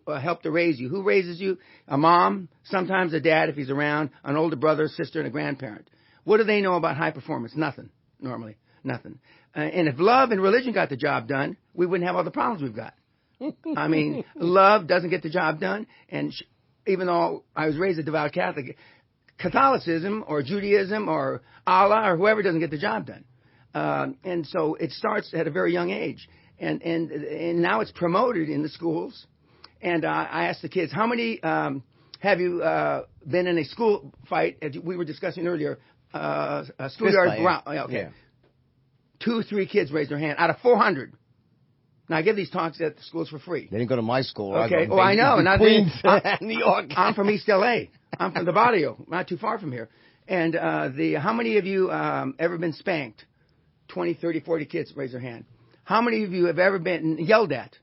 helped to raise you. Who raises you? A mom, sometimes a dad if he's around, an older brother, sister, and a grandparent. What do they know about high performance? Nothing, normally. Nothing. And if love and religion got the job done, we wouldn't have all the problems we've got. I mean, love doesn't get the job done, and even though I was raised a devout Catholic, Catholicism or Judaism or Allah or whoever doesn't get the job done. And so it starts at a very young age. And now it's promoted in the schools. And I asked the kids, how many have you been in a school fight, as we were discussing earlier, a schoolyard brawl? Okay. Yeah. 2, 3 kids raised their hand out of 400. Now, I give these talks at the schools for free. They didn't go to my school. Okay. I know. Not Queens, New York. I'm from East L.A. I'm from the barrio, not too far from here. And how many of you ever been spanked? 20, 30, 40 kids raise their hand. How many of you have ever been yelled at?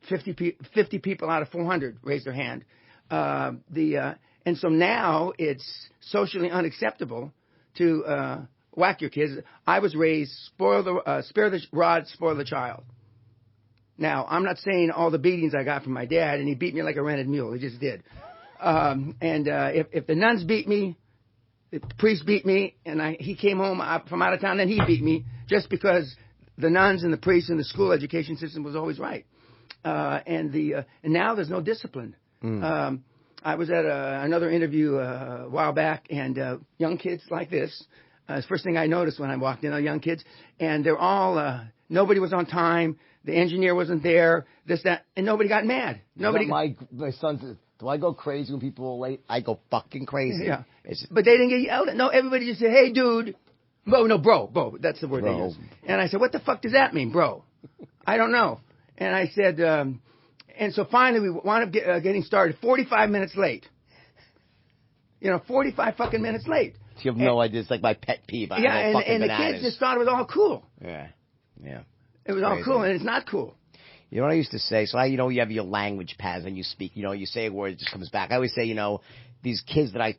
50 people out of 400 raise their hand. And so now it's socially unacceptable to whack your kids. I was raised, spare the rod, spoil the child. Now, I'm not saying all the beatings I got from my dad, and he beat me like a rented mule. He just did. If the nuns beat me, the priest beat me, and he came home from out of town, then he beat me just because the nuns and the priests and the school education system was always right. And now there's no discipline. I was at another interview a while back, and young kids like this. The first thing I noticed when I walked in are young kids, and they're all nobody was on time. The engineer wasn't there. This, that, and nobody got mad. Nobody. My son says, "Do I go crazy when people are late?" I go fucking crazy. Yeah, but they didn't get yelled at. No, everybody just said, "Hey, dude." No, bro. That's the word Bro. they use. And I said, "What the fuck does that mean, bro?" I don't know. And I said, and so finally we wound up getting started 45 minutes late. 45 fucking minutes late. You have no idea. It's like my pet peeve. I Yeah, know and the bananas. kids just thought it was all cool. Yeah. It was all Crazy. cool, and it's not cool. You know what I used to say? So you have your language pads when you speak. You say a word, it just comes back. I always say, these kids that I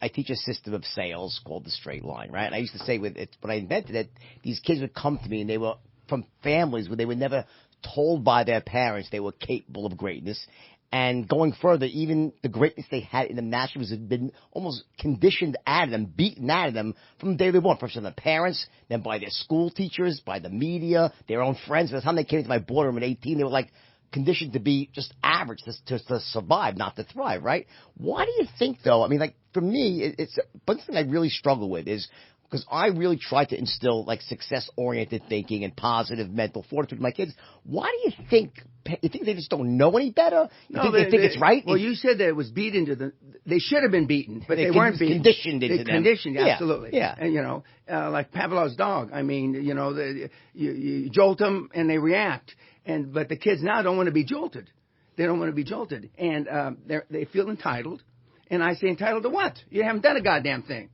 teach a system of sales called the straight line, right? And I used to say when I invented it, these kids would come to me and they were from families where they were never told by their parents they were capable of greatness. And going further, even the greatness they had in the Masters had been almost conditioned out of them, beaten out of them from the day they were born. First from their parents, then by their school teachers, by the media, their own friends. By the time they came into my boardroom at 18, they were like conditioned to be just average, to survive, not to thrive, right? Why do you think, though? I mean, like, for me, it's one thing I really struggle with is because I really try to instill like success-oriented thinking and positive mental fortitude in my kids. Why do you think? You think they just don't know any better? You think they think it's right? Well, you said that it was beat into the. They should have been beaten, but they weren't beaten. Conditioned into them. Conditioned, absolutely. Yeah. And like Pavlov's dog. I mean, you jolt them and they react. But the kids now don't want to be jolted. They don't want to be jolted, and they feel entitled. And I say, entitled to what? You haven't done a goddamn thing.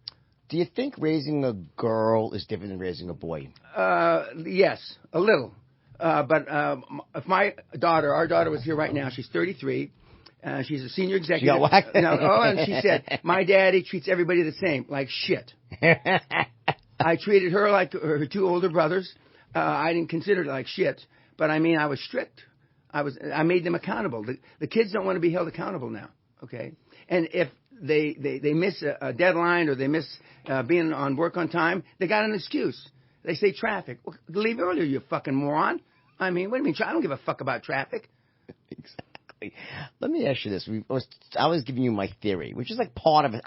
Do you think raising a girl is different than raising a boy? Yes, a little. But if our daughter was here right now, she's 33. She's a senior executive. She got whacked? And she said, my daddy treats everybody the same, like shit. I treated her like her two older brothers. I didn't consider it like shit. But I mean, I was strict. I made them accountable. The kids don't want to be held accountable now, okay? And if they miss a deadline or they miss being on work on time, they got an excuse. They say traffic. Well, leave earlier, you fucking moron. I mean, what do you mean? I don't give a fuck about traffic. Exactly. Let me ask you this. I was giving you my theory, which is like part of it.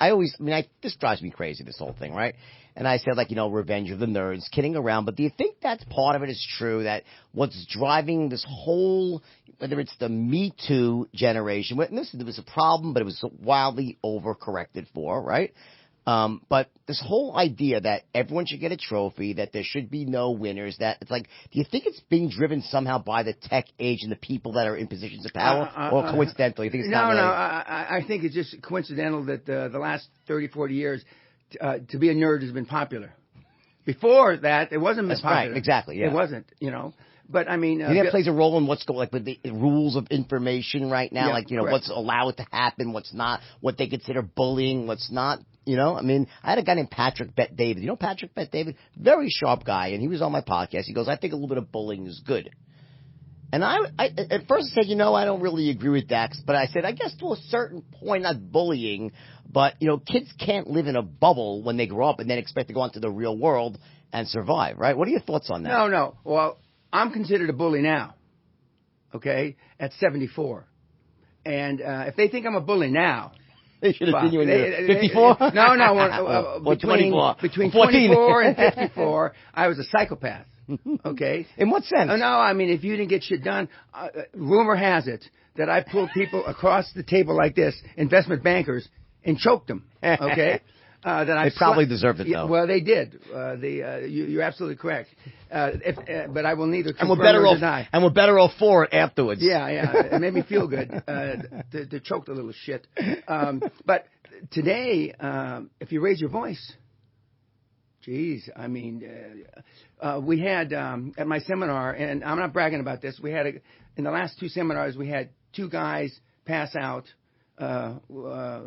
This drives me crazy, this whole thing, right? And I said, like, revenge of the nerds, kidding around. But do you think that's part of it is true, that what's driving this whole, whether it's the Me Too generation, listen, there was a problem, but it was wildly overcorrected for, right? But this whole idea that everyone should get a trophy, that there should be no winners, that it's like, do you think it's being driven somehow by the tech age and the people that are in positions of power, or coincidental? You think it's not really? I think it's just coincidental that the last 30, 40 years, to be a nerd has been popular. Before that, it wasn't popular. Right, exactly, yeah. It wasn't, But I mean, that plays a role in what's going, like with the rules of information right now, like correct. what's allowed to happen, what's not, what they consider bullying, what's not. I mean, I had a guy named Patrick Bet David. You know Patrick Bet David? Very sharp guy, and he was on my podcast. He goes, I think a little bit of bullying is good. And I at first said, I don't really agree with that. But I said, I guess to a certain point, not bullying, but, kids can't live in a bubble when they grow up and then expect to go into the real world and survive, right? What are your thoughts on that? No. Well, I'm considered a bully now, okay, at 74. And if they think I'm a bully now... They should have seen you when you were 54? No. Between 24 and 54, I was a psychopath. Okay? In what sense? No, I mean, if you didn't get shit done, rumor has it that I pulled people across the table like this, investment bankers, and choked them. Okay? They probably deserved it, though. Well, they did. You're absolutely correct. But I will neither confirm or deny. And we're better off for it afterwards. Yeah. It made me feel good to choke the little shit. But today, if you raise your voice, geez, I mean, we had at my seminar, and I'm not bragging about this. We had in the last two seminars, we had two guys pass out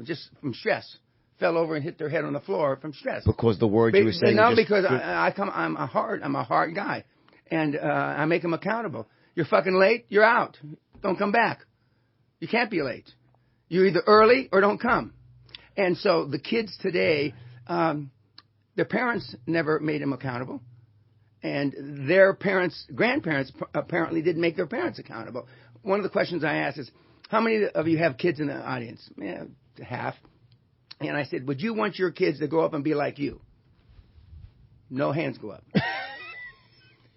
just from stress. Fell over and hit their head on the floor from stress. Because the words you were saying. No, because I'm a hard guy, and I make them accountable. You're fucking late. You're out. Don't come back. You can't be late. You're either early or don't come. And so the kids today, their parents never made them accountable, and their grandparents apparently didn't make their parents accountable. One of the questions I asked is, how many of you have kids in the audience? Yeah, half. And I said, would you want your kids to grow up and be like you? No hands go up.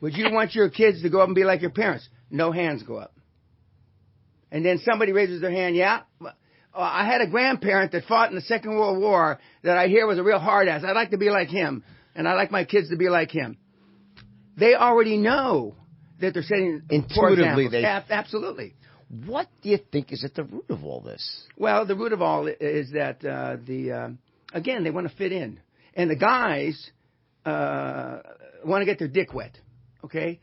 Would you want your kids to grow up and be like your parents? No hands go up. And then somebody raises their hand, yeah. I had a grandparent that fought in the Second World War that I hear was a real hard ass. I'd like to be like him, and I'd like my kids to be like him. They already know that they're setting intuitively. Absolutely. What do you think is at the root of all this? Well, the root of all is that again, they want to fit in, and the guys want to get their dick wet. Okay,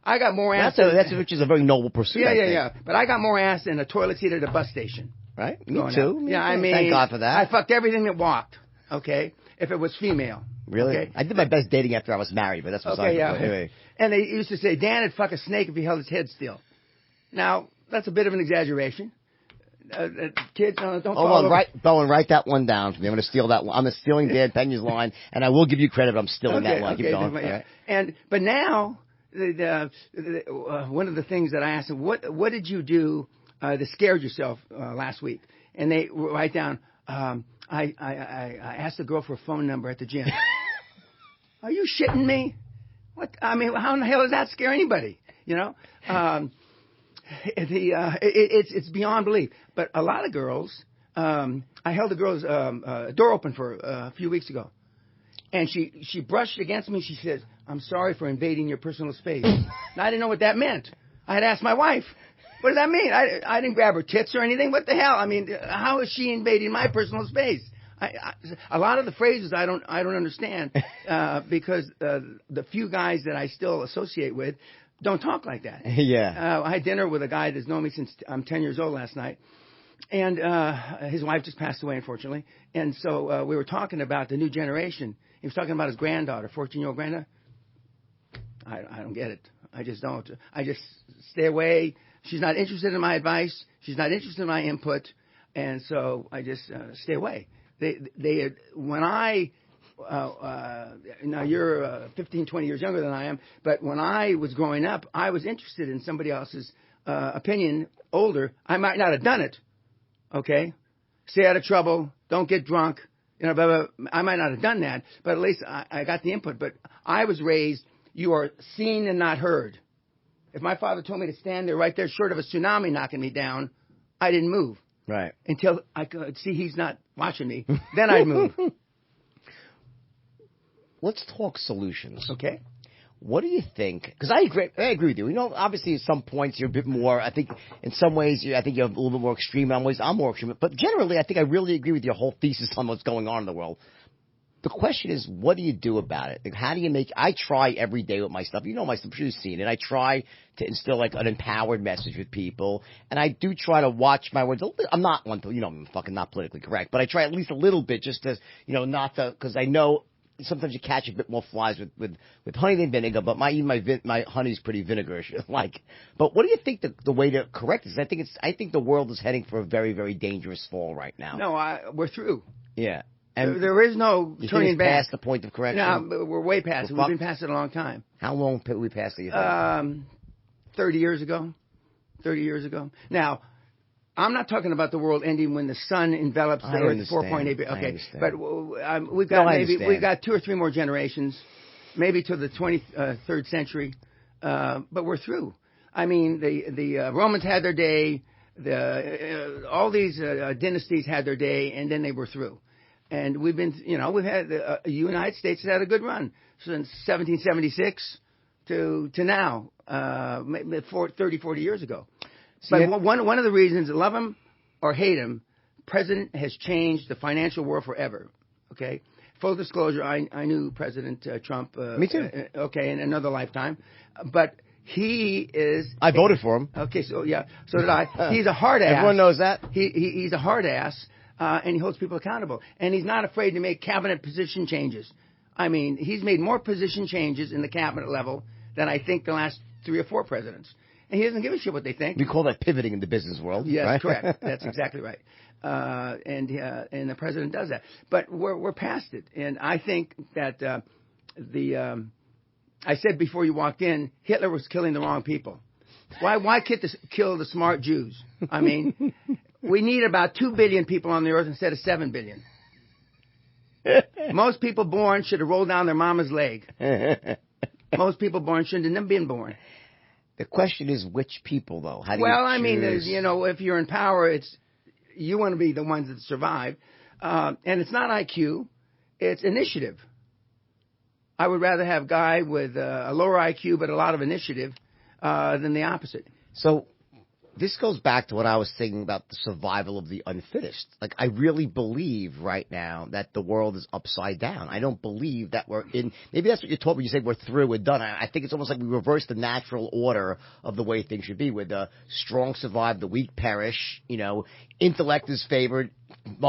I got more ass. Which is a very noble pursuit. Yeah. But I got more ass than a toilet seat at a bus station. Right. Me too. I mean, thank God for that. I fucked everything that walked. Okay, if it was female. Really? Okay? I did my best dating after I was married, but that's besides the point. Anyway. And they used to say Dan would fuck a snake if he held his head still. Now that's a bit of an exaggeration. Kids, don't fall over. Bowen, write that one down for me. I'm going to steal that one. I'm stealing Dan Pena's line, and I will give you credit. I'm stealing that line. Keep going. Yeah. Right. But now, one of the things that I asked them, what did you do that scared yourself last week? And they write down, I asked the girl for a phone number at the gym. Are you shitting me? What? I mean, how in the hell does that scare anybody? You know? It's beyond belief. But a lot of girls, I held a girl's door open for a few weeks ago, and she brushed against me. She says, "I'm sorry for invading your personal space." And I didn't know what that meant. I had asked my wife, "What does that mean?" I didn't grab her tits or anything. What the hell? I mean, how is she invading my personal space? A lot of the phrases I don't understand because the few guys that I still associate with don't talk like that. Yeah. I had dinner with a guy that's known me since I'm 10 years old last night. And his wife just passed away, unfortunately. And so we were talking about the new generation. He was talking about his granddaughter, 14-year-old granddaughter. I don't get it. I just don't. I just stay away. She's not interested in my advice. She's not interested in my input. And so I just stay away. When I... now you're 15, 20 years younger than I am, but when I was growing up, I was interested in somebody else's opinion, older. I might not have done it, okay? Stay out of trouble, don't get drunk, you know, blah, blah. I might not have done that, but at least I got the input. But I was raised, you are seen and not heard. If my father told me to stand there right there short of a tsunami knocking me down, I didn't move. Right. Until I could see he's not watching me, then I'd move. Let's talk solutions. Okay. What do you think? Because I agree with you. You know, obviously at some points you're a bit more, I think in some ways, I think you're a little bit more extreme. In some ways I'm more extreme. But generally, I think I really agree with your whole thesis on what's going on in the world. The question is, what do you do about it? Like, how do you make, I try every day with my stuff. You know my stuff, you've seen it. I try to instill like an empowered message with people. And I do try to watch my words. I'm not one to, I'm fucking not politically correct. But I try at least a little bit just to, not to, because I know sometimes you catch a bit more flies with honey than vinegar, but my honey's pretty vinegarish. But what do you think the way to correct this? I think the world is heading for a very, very dangerous fall right now. No, we're through. Yeah, and there is no turning back. Past the point of correction. No, we're way past it. We've been past it a long time. How long have we passed it? 30 years ago. 30 years ago. Now, I'm not talking about the world ending when the sun envelops the Earth 4.8. Okay, but we've got 2 or 3 more generations, maybe to the 23rd century, but we're through. I mean, the Romans had their day, all these dynasties had their day, and then they were through. And we've been, we've had the United States has had a good run since 1776 to now, 30, 40 years ago. But one of the reasons, love him or hate him, President has changed the financial world forever. Okay, full disclosure, I knew President Trump. Me too. Okay, in another lifetime, but he is. I voted for him. Okay, so did I. He's a hard ass. Everyone knows that. He's a hard ass, and he holds people accountable, and he's not afraid to make cabinet position changes. I mean, he's made more position changes in the cabinet level than I think the last 3 or 4 presidents. And he doesn't give a shit what they think. We call that pivoting in the business world. Yes, right? Correct. That's exactly right. And the president does that. But we're past it. And I think that I said before you walked in, Hitler was killing the wrong people. Why kill the smart Jews? I mean, we need about 2 billion people on the earth instead of 7 billion. Most people born should have rolled down their mama's leg. Most people born shouldn't have never been born. The question is which people, though? How do well, you I mean, choose? if you're in power, you want to be the ones that survive. And it's not IQ, it's initiative. I would rather have a guy with a lower IQ but a lot of initiative than the opposite. So this goes back to what I was thinking about the survival of the unfittest. Like, I really believe right now that the world is upside down. I don't believe that we're in – maybe that's what you taught when you said we're through, we're done. I think it's almost like we reversed the natural order of the way things should be, where the strong survive, the weak perish, intellect is favored,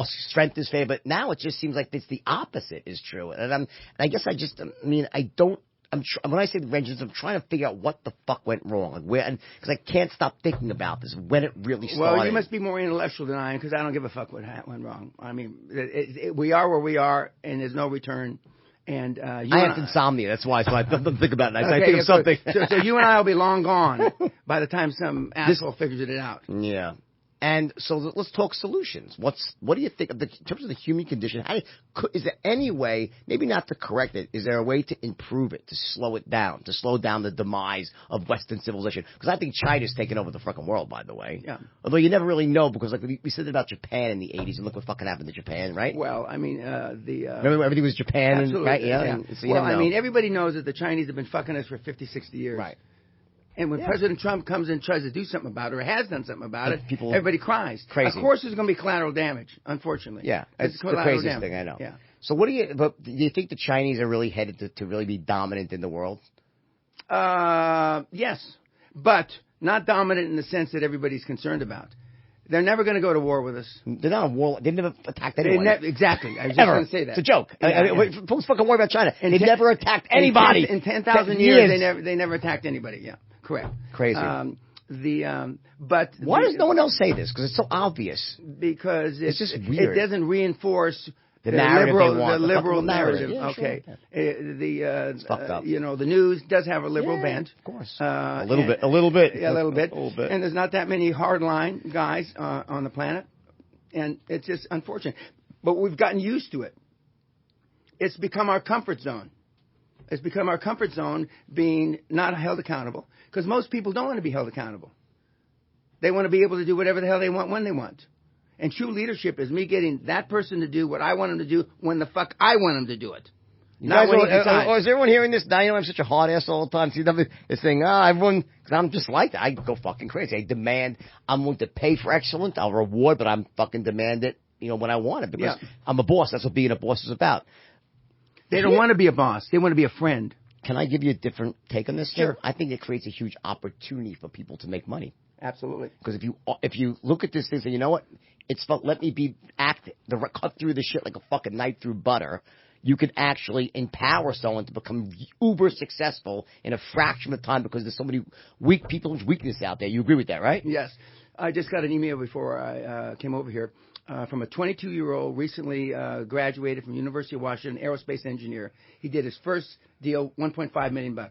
strength is favored. But now it just seems like it's the opposite is true. And I guess I don't – when I say the vengeance, I'm trying to figure out what the fuck went wrong, like because I can't stop thinking about this when it really started. Well, you must be more intellectual than I am, because I don't give a fuck what went wrong. I mean, we are where we are, and there's no return. And I have insomnia. That's why. So I don't think about it. Okay, I think of something. So you and I will be long gone by the time some asshole figures it out. Yeah. And so let's talk solutions. What do you think in terms of the human condition? Is there any way, maybe not to correct it, is there a way to improve it, to slow it down, to slow down the demise of Western civilization? Because I think China's taken over the fucking world, by the way. Yeah. Although you never really know, because like we said about Japan in the 80s, and look what fucking happened to Japan, right? Well, I mean, remember everything was Japan, absolutely, right? Yeah. Yeah. And, so well, I mean, everybody knows that the Chinese have been fucking us for 50, 60 years. Right. And when President Trump comes in and tries to do something about it, or has done something about it, everybody cries. Crazy. Of course there's going to be collateral damage, unfortunately. Yeah, it's the craziest thing, I know. Yeah. So do you think the Chinese are really headed to really be dominant in the world? Yes, but not dominant in the sense that everybody's concerned about. They're never going to go to war with us. They're not a war. They never attacked anyone. Exactly. I was just going to say that. It's a joke. Folks fucking worry about China. They've never attacked anybody. In 10,000 years, they never attacked anybody. Yeah. Correct. Crazy. But why does no one else say this? Because it's so obvious. Because it's just weird. It doesn't reinforce the narrative the liberal narrative. Yeah, okay. Sure. It's fucked up. The news does have a liberal bent. Of course. A little bit. Yeah, a little bit. And there's not that many hardline guys on the planet, and it's just unfortunate. But we've gotten used to it. It's become our comfort zone. It's become our comfort zone being not held accountable, because most people don't want to be held accountable. They want to be able to do whatever the hell they want when they want. And true leadership is me getting that person to do what I want them to do when the fuck I want them to do it. Not when he decides. Is everyone hearing this? Now I'm such a hard ass all the time. See, this thing, everyone, because I'm just like that. I go fucking crazy. I'm willing to pay for excellence. I'll reward, but I'm fucking demand it, when I want it, because I'm a boss. That's what being a boss is about. They don't want to be a boss. They want to be a friend. Can I give you a different take on this? Sure. I think it creates a huge opportunity for people to make money. Absolutely. Because if you look at this thing and say, you know what, let me cut through the shit like a fucking knife through butter, you can actually empower someone to become uber successful in a fraction of time, because there's so many weak people's weakness out there. You agree with that, right? Yes. I just got an email before I came over here. From a 22-year-old, recently graduated from University of Washington, aerospace engineer. He did his first deal, $1.5 million.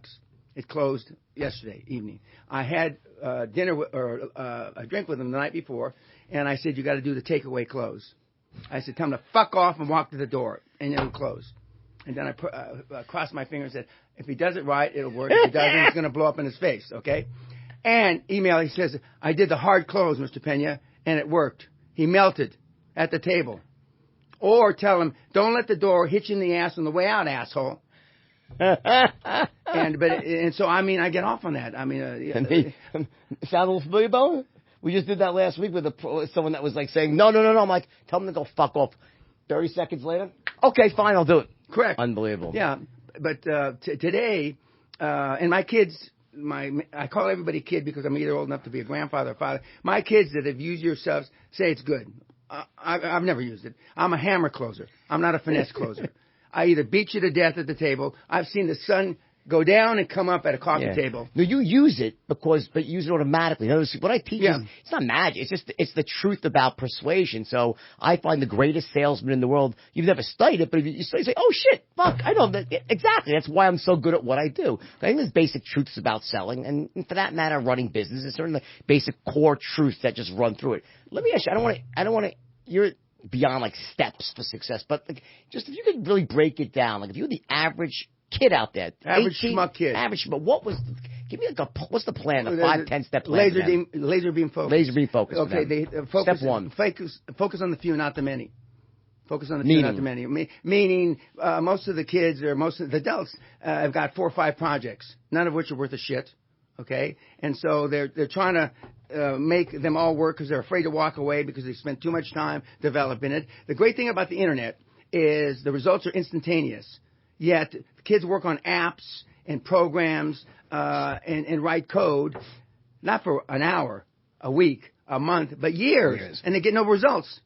It closed yesterday evening. I had dinner or a drink with him the night before, and I said, "You got to do the takeaway close." I said, "Tell him to fuck off and walk to the door, and it'll close." And then I crossed my fingers and said, "If he does it right, it'll work. If he doesn't, it's going to blow up in his face." Okay. And email, he says, "I did the hard close, Mr. Pena, and it worked. He melted at the table." Or tell him, "Don't let the door hit you in the ass on the way out, asshole." and so I mean, I get off on that. I mean, sound a little familiar, Bo? We just did that last week with someone that was like saying, no. I'm like, tell them to go fuck off. 30 seconds later, okay, fine, I'll do it. Correct. Unbelievable. Yeah, but today, and my kids, I call everybody kid because I'm either old enough to be a grandfather or father. My kids that have used your stuff say it's good. I've never used it. I'm a hammer closer. I'm not a finesse closer. I either beat you to death at the table. I've seen the son go down and come up at a coffee table. No, you use it but you use it automatically. In other words, what I teach is, it's not magic. It's the truth about persuasion. So I find the greatest salesman in the world, you've never studied it, but if you study, you say, oh shit, fuck, I know that. Exactly. That's why I'm so good at what I do. I think there's basic truths about selling, and for that matter, running business. There's certainly basic core truths that just run through it. Let me ask you, I don't want to, you're beyond like steps for success, but like, just if you could really break it down, like if you're the average kid out there, average schmuck kid, but give me like what's the plan, the 5-10 step plan? Laser beam focus. Laser beam focus. Okay, focus. Step 1. Focus on the few, not the many. Focus on the few, not the many. Meaning, most of the kids or most of the adults have got 4 or 5 projects, none of which are worth a shit. Okay, and so they're trying to make them all work because they're afraid to walk away because they spent too much time developing it. The great thing about the internet is the results are instantaneous. Yet kids work on apps and programs and write code, not for an hour, a week, a month, but years. And they get no results.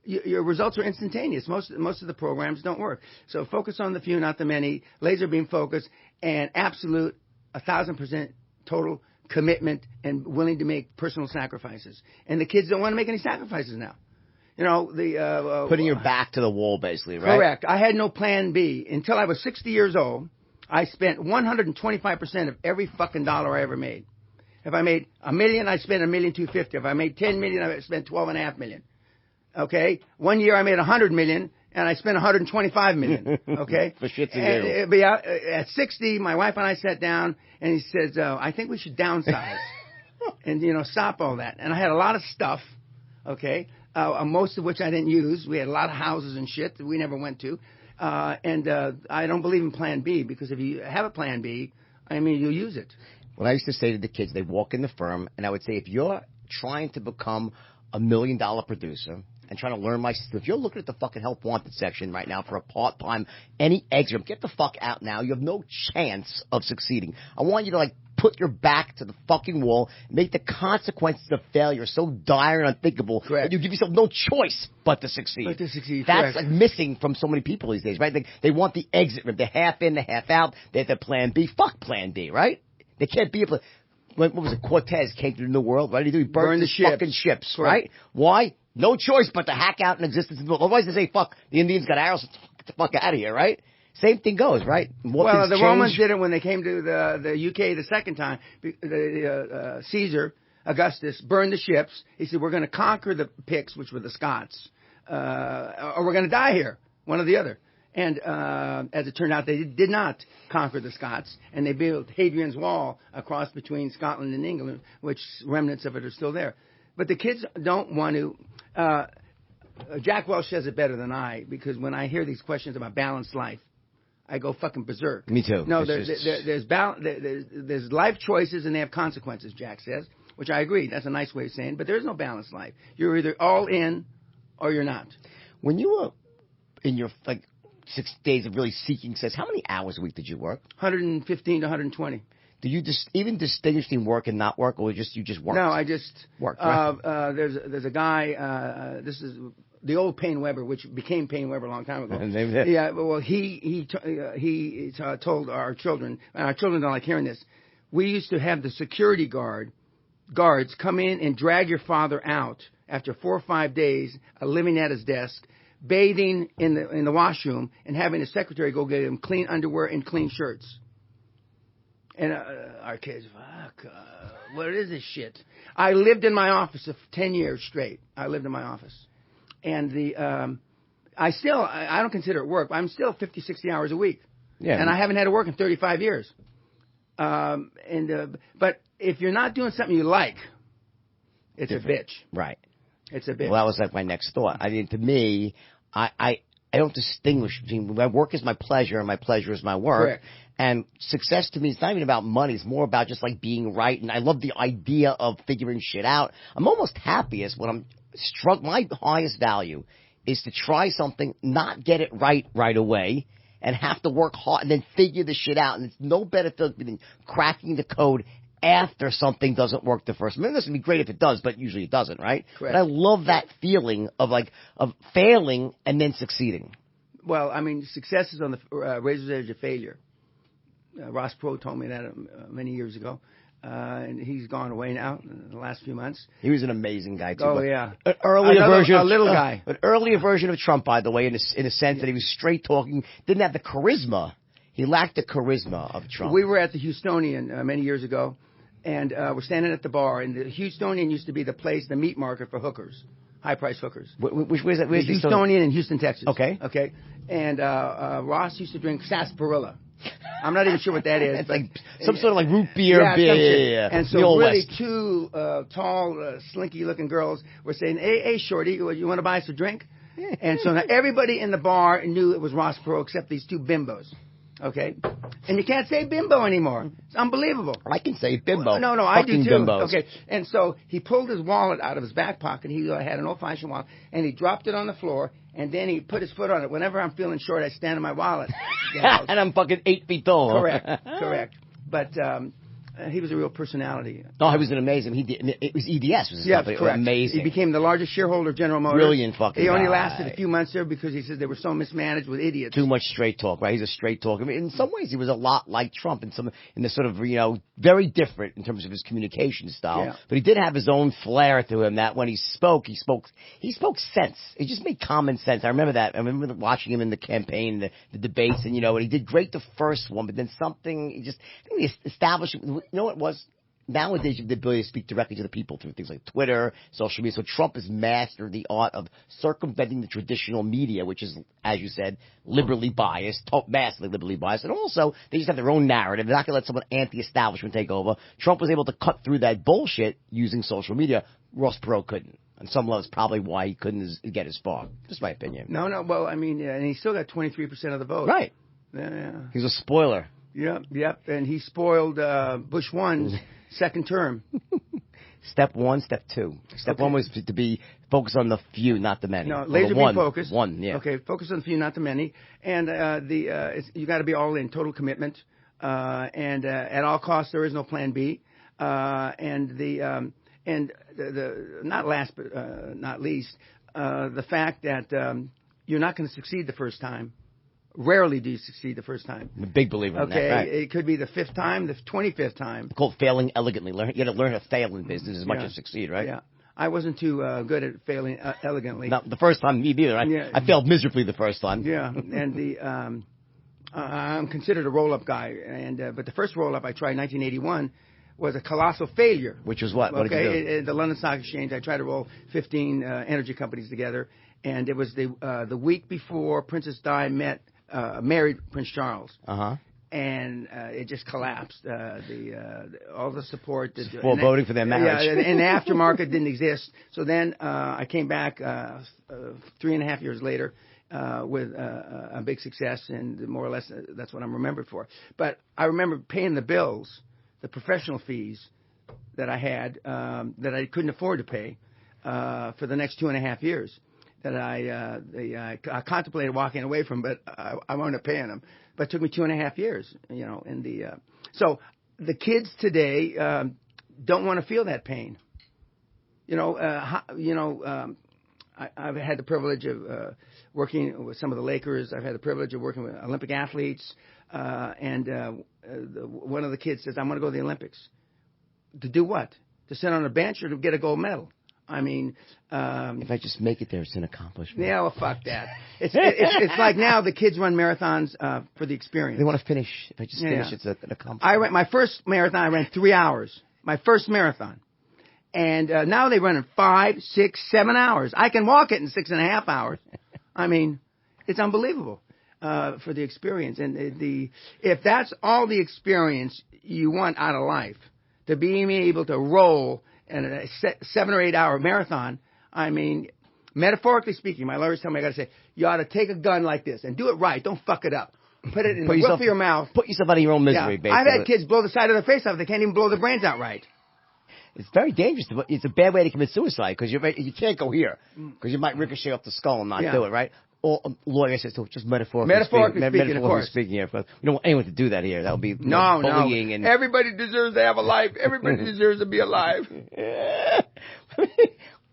Your results are instantaneous. Most of the programs don't work. So focus on the few, not the many. Laser beam focus and absolute 1,000% total commitment and willing to make personal sacrifices. And the kids don't want to make any sacrifices now. You know, putting your back to the wall, basically, right? Correct. I had no plan B. Until I was 60 years old, I spent 125% of every fucking dollar I ever made. If I made $1 million, I spent $1,250,000. If I made $10 million, I spent $12.5 million. Okay? One year I made $100 million, and I spent $125 million. Okay? For shits and giggles. But at 60, my wife and I sat down, and he says, I think we should downsize and, stop all that. And I had a lot of stuff, okay? Most of which I didn't use. We had a lot of houses and shit that we never went to. And I don't believe in plan B, because if you have a plan B, you'll use it. What I used to say to the kids, they walk in the firm, and I would say, if you're trying to become $1 million producer and trying to learn my system, if you're looking at the fucking help wanted section right now for a part-time, any exit, get the fuck out now. You have no chance of succeeding. I want you to put your back to the fucking wall, make the consequences of failure so dire and unthinkable that you give yourself no choice but to succeed. That's missing from so many people these days, right? They want the exit route. They're half in, they're half out. They have the plan B. Fuck plan B, right? They can't be able to. What was it? Cortez came to the New World. What did he do? He burned the fucking ships, right? Why? No choice but to hack out an existence. Otherwise they say, fuck, the Indians got arrows. Get the fuck out of here, right? Same thing goes, right? Well, the Romans did it when they came to the UK the second time. Caesar, Augustus, burned the ships. He said, we're going to conquer the Picts, which were the Scots, or we're going to die here, one or the other. And as it turned out, they did not conquer the Scots, and they built Hadrian's Wall across between Scotland and England, which remnants of it are still there. But the kids don't want to. Jack Welch says it better than I, because when I hear these questions about balanced life, I go fucking berserk. Me too. No, there's life choices and they have consequences, Jack says, which I agree. That's a nice way of saying it, but there's no balanced life. You're either all in or you're not. When you were in your 6 days of really seeking success, how many hours a week did you work? 115 to 120. Do you even distinguish between work and not work, or you just work? No, I just work. Right? There's a guy. This is the old Payne Weber, which became Payne Weber a long time ago. Yeah. Yeah. Well, he told our children, and our children don't like hearing this. We used to have the security guards come in and drag your father out after 4 or 5 days living at his desk, bathing in the washroom, and having the secretary go get him clean underwear and clean shirts. And our kids, fuck, what is this shit? I lived in my office for 10 years straight. I lived in my office. And I don't consider it work. I'm still 50, 60 hours a week. Yeah. And I haven't had to work in 35 years. But if you're not doing something you like, it's a bitch. Right. It's a bitch. Well, that was my next thought. To me, I don't distinguish between my work is my pleasure and my pleasure is my work. Correct. And success to me is not even about money. It's more about just being right. And I love the idea of figuring shit out. I'm almost happiest when I'm my highest value is to try something, not get it right away, and have to work hard and then figure the shit out. And it's no better than cracking the code after something doesn't work the first. This would be great if it does, but usually it doesn't, right? Correct. But I love that feeling of failing and then succeeding. Well, success is on the razor's edge of failure. Ross Perot told me that many years ago. And he's gone away now in the last few months. He was an amazing guy too. Oh yeah, An earlier version, a little guy, an earlier version of Trump, by the way, in a sense that he was straight talking, didn't have the charisma. He lacked the charisma of Trump. We were at the Houstonian many years ago, and we're standing at the bar. And the Houstonian used to be the place, the meat market for hookers, high-priced hookers. Where's that? Where's the Houstonian in Houston, Texas. Okay. Okay. And Ross used to drink sarsaparilla. I'm not even sure what that is. It's like some sort of like root beer. Yeah. And so really West. two tall, slinky-looking girls were saying, hey, shorty, you want to buy us a drink? And so now everybody in the bar knew it was Ross Perot except these two bimbos. Okay? And you can't say bimbo anymore. It's unbelievable. I can say bimbo. No, I do too. Bimbos. Okay. And so he pulled his wallet out of his back pocket. He had an old-fashioned wallet. And he dropped it on the floor. And then he put his foot on it. Whenever I'm feeling short, I stand on my wallet. And I'm fucking 8 feet tall. Correct. But he was a real personality. No, he was an amazing. It was EDS. Was his company. Correct. Amazing. He became the largest shareholder of General Motors. Brilliant fucking He only guy. lasted a few months there because he said they were so mismanaged with idiots. Too much straight talk, right? He's a straight talker. I mean, in some ways, he was a lot like Trump in the sort of, very different in terms of his communication style. Yeah. But he did have his own flair to him that when he spoke sense. He just made common sense. I remember that. I remember watching him in the campaign, the debates, and, and he did great the first one, but then something, I think he established, you know what it was? Nowadays, you have the ability to speak directly to the people through things like Twitter, social media. So Trump has mastered the art of circumventing the traditional media, which is, as you said, liberally biased, massively liberally biased. And also, they just have their own narrative. They're not going to let someone anti-establishment take over. Trump was able to cut through that bullshit using social media. Ross Perot couldn't. On some level, it's probably why he couldn't get as far. Just my opinion. No. Well, I mean, and he still got 23% of the vote. Right. Yeah. He's a spoiler. Yep. And he spoiled Bush 1's second term. Step 1, step 2. Step 1 was to be focused on the few, not the many. No, laser beam focus. One, yeah. Okay, focus on the few, not the many. And you got to be all in, total commitment. And at all costs, there is no plan B. And the not last but not least, the fact that you're not going to succeed the first time. Rarely do you succeed the first time. I'm a big believer in that. Okay, Right. it could be the 5th time, the 25th time. It's called failing elegantly. You got to learn how to fail in business as much as succeed, right? Yeah. I wasn't too good at failing elegantly. No, the first time, me neither. I failed miserably the first time. Yeah, and I'm considered a roll-up guy, but the first roll-up I tried in 1981 was a colossal failure. Which was what? What did you do? At the London Stock Exchange, I tried to roll 15 energy companies together, and it was the week before Princess Di married Prince Charles. Uh-huh. And it just collapsed. All the support. Voting for their marriage. Yeah, and the aftermarket didn't exist. So then I came back 3.5 years later with a big success, and more or less that's what I'm remembered for. But I remember paying the bills, the professional fees that I had that I couldn't afford to pay for the next 2.5 years. That I contemplated walking away from, but I wound up paying them. But it took me 2.5 years, so the kids today don't want to feel that pain. I've had the privilege of working with some of the Lakers. I've had the privilege of working with Olympic athletes, and one of the kids says, "I'm going to go to the Olympics." To do what? To sit on a bench or to get a gold medal? I mean, if I just make it there, it's an accomplishment. Yeah, well, fuck that. It's like now the kids run marathons for the experience. They want to finish. If I just finish, it's an accomplishment. I ran my first marathon. I ran 3 hours. My first marathon, and now they run in 5, 6, 7 hours. I can walk it in 6.5 hours. I mean, it's unbelievable for the experience. And if that's all the experience you want out of life, to be able to roll in a 7 or 8 hour marathon, I mean, metaphorically speaking, my lawyers tell me I got to say, you ought to take a gun like this and do it right. Don't fuck it up. Put it in the roof of your mouth. Put yourself out of your own misery, basically. I've had kids blow the side of their face off. They can't even blow their brains out right. It's very dangerous. It's a bad way to commit suicide because you can't go here because you might ricochet off the skull and not do it, right? Or lawyer says, so just metaphorically speaking, of course. Speaking, we don't want anyone to do that here. That would be bullying. And everybody deserves to have a life. Everybody deserves to be alive.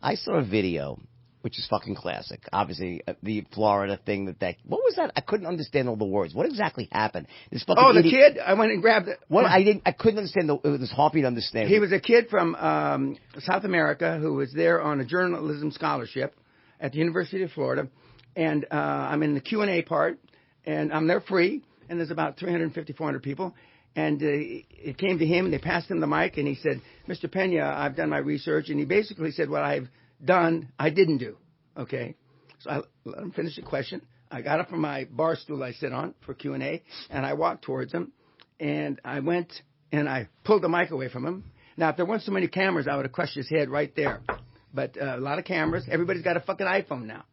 I saw a video which is fucking classic. Obviously, the Florida thing that what was that? I couldn't understand all the words. What exactly happened? This fucking the kid. I went and grabbed it. What I couldn't understand. It was hard for me to understand. He was a kid from South America who was there on a journalism scholarship at the University of Florida, and I'm in the Q&A part, and I'm there free, and there's about 350, 400 people. And it came to him, and they passed him the mic, and he said, Mr. Pena, I've done my research. And he basically said, what I've done, I didn't do. Okay? So I let him finish the question. I got up from my bar stool I sit on for Q&A, and I walked towards him. And I went, and I pulled the mic away from him. Now, if there weren't so many cameras, I would have crushed his head right there. But a lot of cameras. Everybody's got a fucking iPhone now.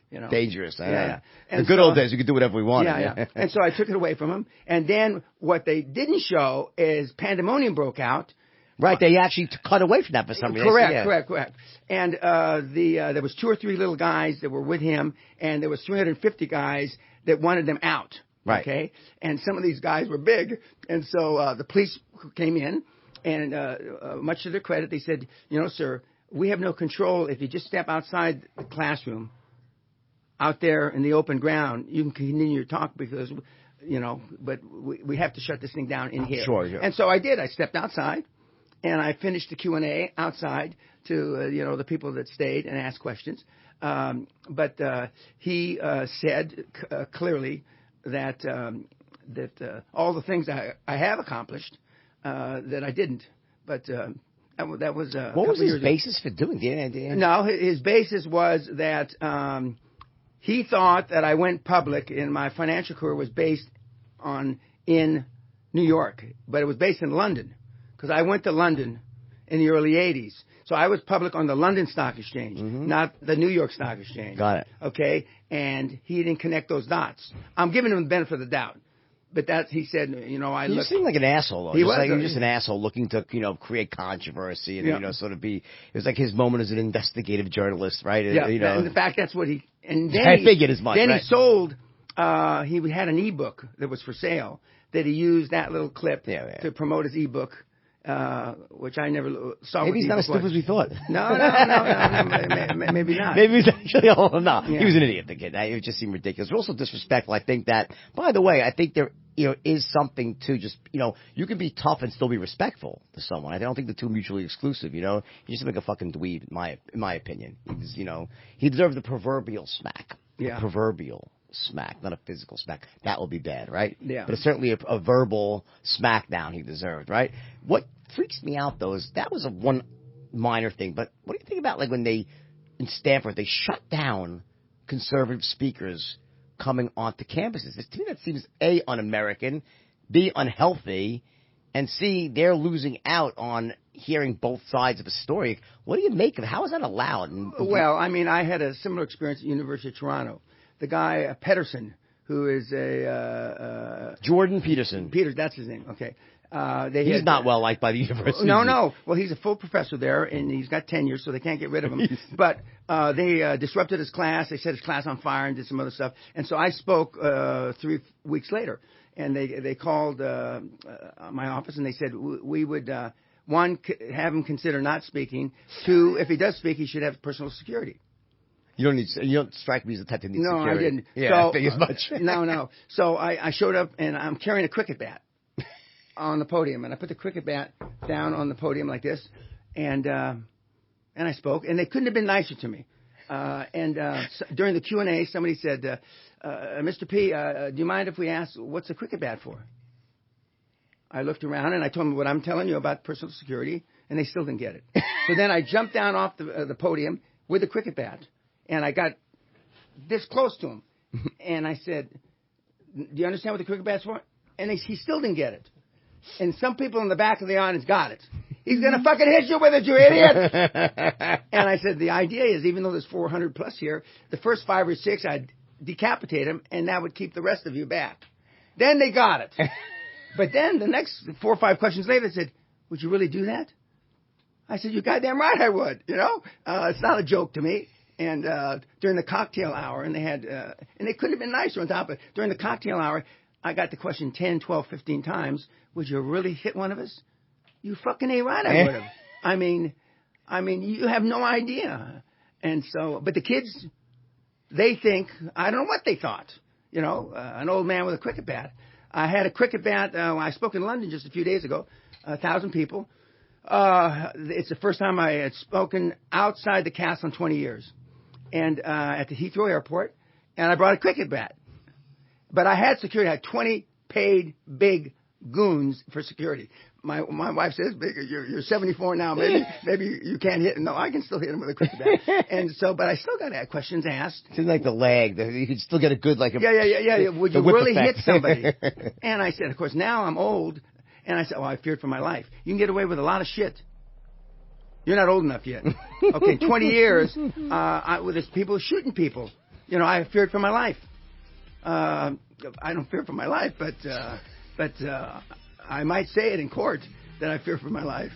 You know. Dangerous. Yeah. And the good old days, you could do whatever we wanted. Yeah. And so I took it away from him. And then what they didn't show is pandemonium broke out. Right, they actually cut away from that for some reason. Correct. And there was 2 or 3 little guys that were with him, and there was 350 guys that wanted them out. Right. Okay? And some of these guys were big, and so the police came in, and much to their credit, they said, sir, we have no control. If you just step outside the classroom, out there in the open ground, you can continue your talk because, but we have to shut this thing down in here. Sure. And so I did. I stepped outside, and I finished the Q&A outside to, the people that stayed and asked questions. But he said clearly that all the things I have accomplished that I didn't. But that was what was his basis for doing it? No, his basis was that he thought that I went public and my financial career was based in New York, but it was based in London because I went to London in the early 80s. So I was public on the London Stock Exchange, not the New York Stock Exchange. Got it. Okay? And he didn't connect those dots. I'm giving him the benefit of the doubt. But he said, You seem like an asshole, though. You're just an asshole looking to, create controversy and, sort of be. It was like his moment as an investigative journalist, right? Yeah. And in fact, that's what he. And then I figured as much. Then right? he sold. He had an ebook that was for sale that he used that little clip to promote his ebook. Which I never saw. Maybe he's not as stupid as we thought. No, maybe not. Maybe he's actually, no. Yeah. He was an idiot, the kid. It just seemed ridiculous. Also disrespectful. I think that, by the way, I think there, is something to just, you can be tough and still be respectful to someone. I don't think the two are mutually exclusive, You just make a fucking dweeb, in my opinion. He deserved the proverbial smack. Yeah. The proverbial smack, not a physical smack. That would be bad, right? Yeah. But it's certainly a verbal smackdown he deserved, right? What freaks me out, though, is that was one minor thing. But what do you think about, like, when in Stanford, they shut down conservative speakers coming onto campuses? To me, that seems, A, un-American, B, unhealthy, and C, they're losing out on hearing both sides of a story. What do you make of it? How is that allowed? Well, I had a similar experience at the University of Toronto. The guy, Pedersen, who is a... Jordan Peterson. That's his name, okay. He's not well liked by the university. No. Well, he's a full professor there, and he's got tenure, so they can't get rid of him. But they disrupted his class. They set his class on fire and did some other stuff. And so I spoke 3 weeks later, and they called my office, and they said we would, one, have him consider not speaking. 2, if he does speak, he should have personal security. You don't strike me as the type that needs security. No, I didn't. Yeah, I think as much. No. So I showed up, and I'm carrying a cricket bat on the podium, and I put the cricket bat down on the podium like this, and I spoke, and they couldn't have been nicer to me. So during the Q&A, somebody said, Mr. P, do you mind if we ask, what's the cricket bat for? I looked around, and I told them what I'm telling you about personal security, and they still didn't get it. So then I jumped down off the podium with the cricket bat, and I got this close to him. And I said, do you understand what the cricket bat's for? And he still didn't get it. And some people in the back of the audience got it. He's going to fucking hit you with it, you idiot! And I said, the idea is, even though there's 400 plus here, the first 5 or 6, I'd decapitate them, and that would keep the rest of you back. Then they got it. But then the next 4 or 5 questions later, they said, would you really do that? I said, you goddamn right I would, It's not a joke to me. And during the cocktail hour, and they had, and they couldn't have been nicer on top of it. During the cocktail hour, I got the question 10, 12, 15 times, would you really hit one of us? You fucking ain't right, I would have. I mean, you have no idea. And so, but the kids, they think, I don't know what they thought. You know, an old man with a cricket bat. I had a cricket bat. I spoke in London just a few days ago, 1,000 people. It's the first time I had spoken outside the castle in 20 years, and at the Heathrow Airport, and I brought a cricket bat. But I had security. I had 20 paid big goons for security. My wife says, "You're 74 now. Maybe you can't hit." No, I can still hit him with a cricket bat. And so, but I still got questions asked. It's like the leg. You could still get a good like. Yeah. Would you really hit somebody? And I said, of course, now I'm old. And I said, I feared for my life. You can get away with a lot of shit. You're not old enough yet. Okay, 20 years with this people shooting people. You know, I feared for my life. I don't fear for my life, but I might say it in court that I fear for my life.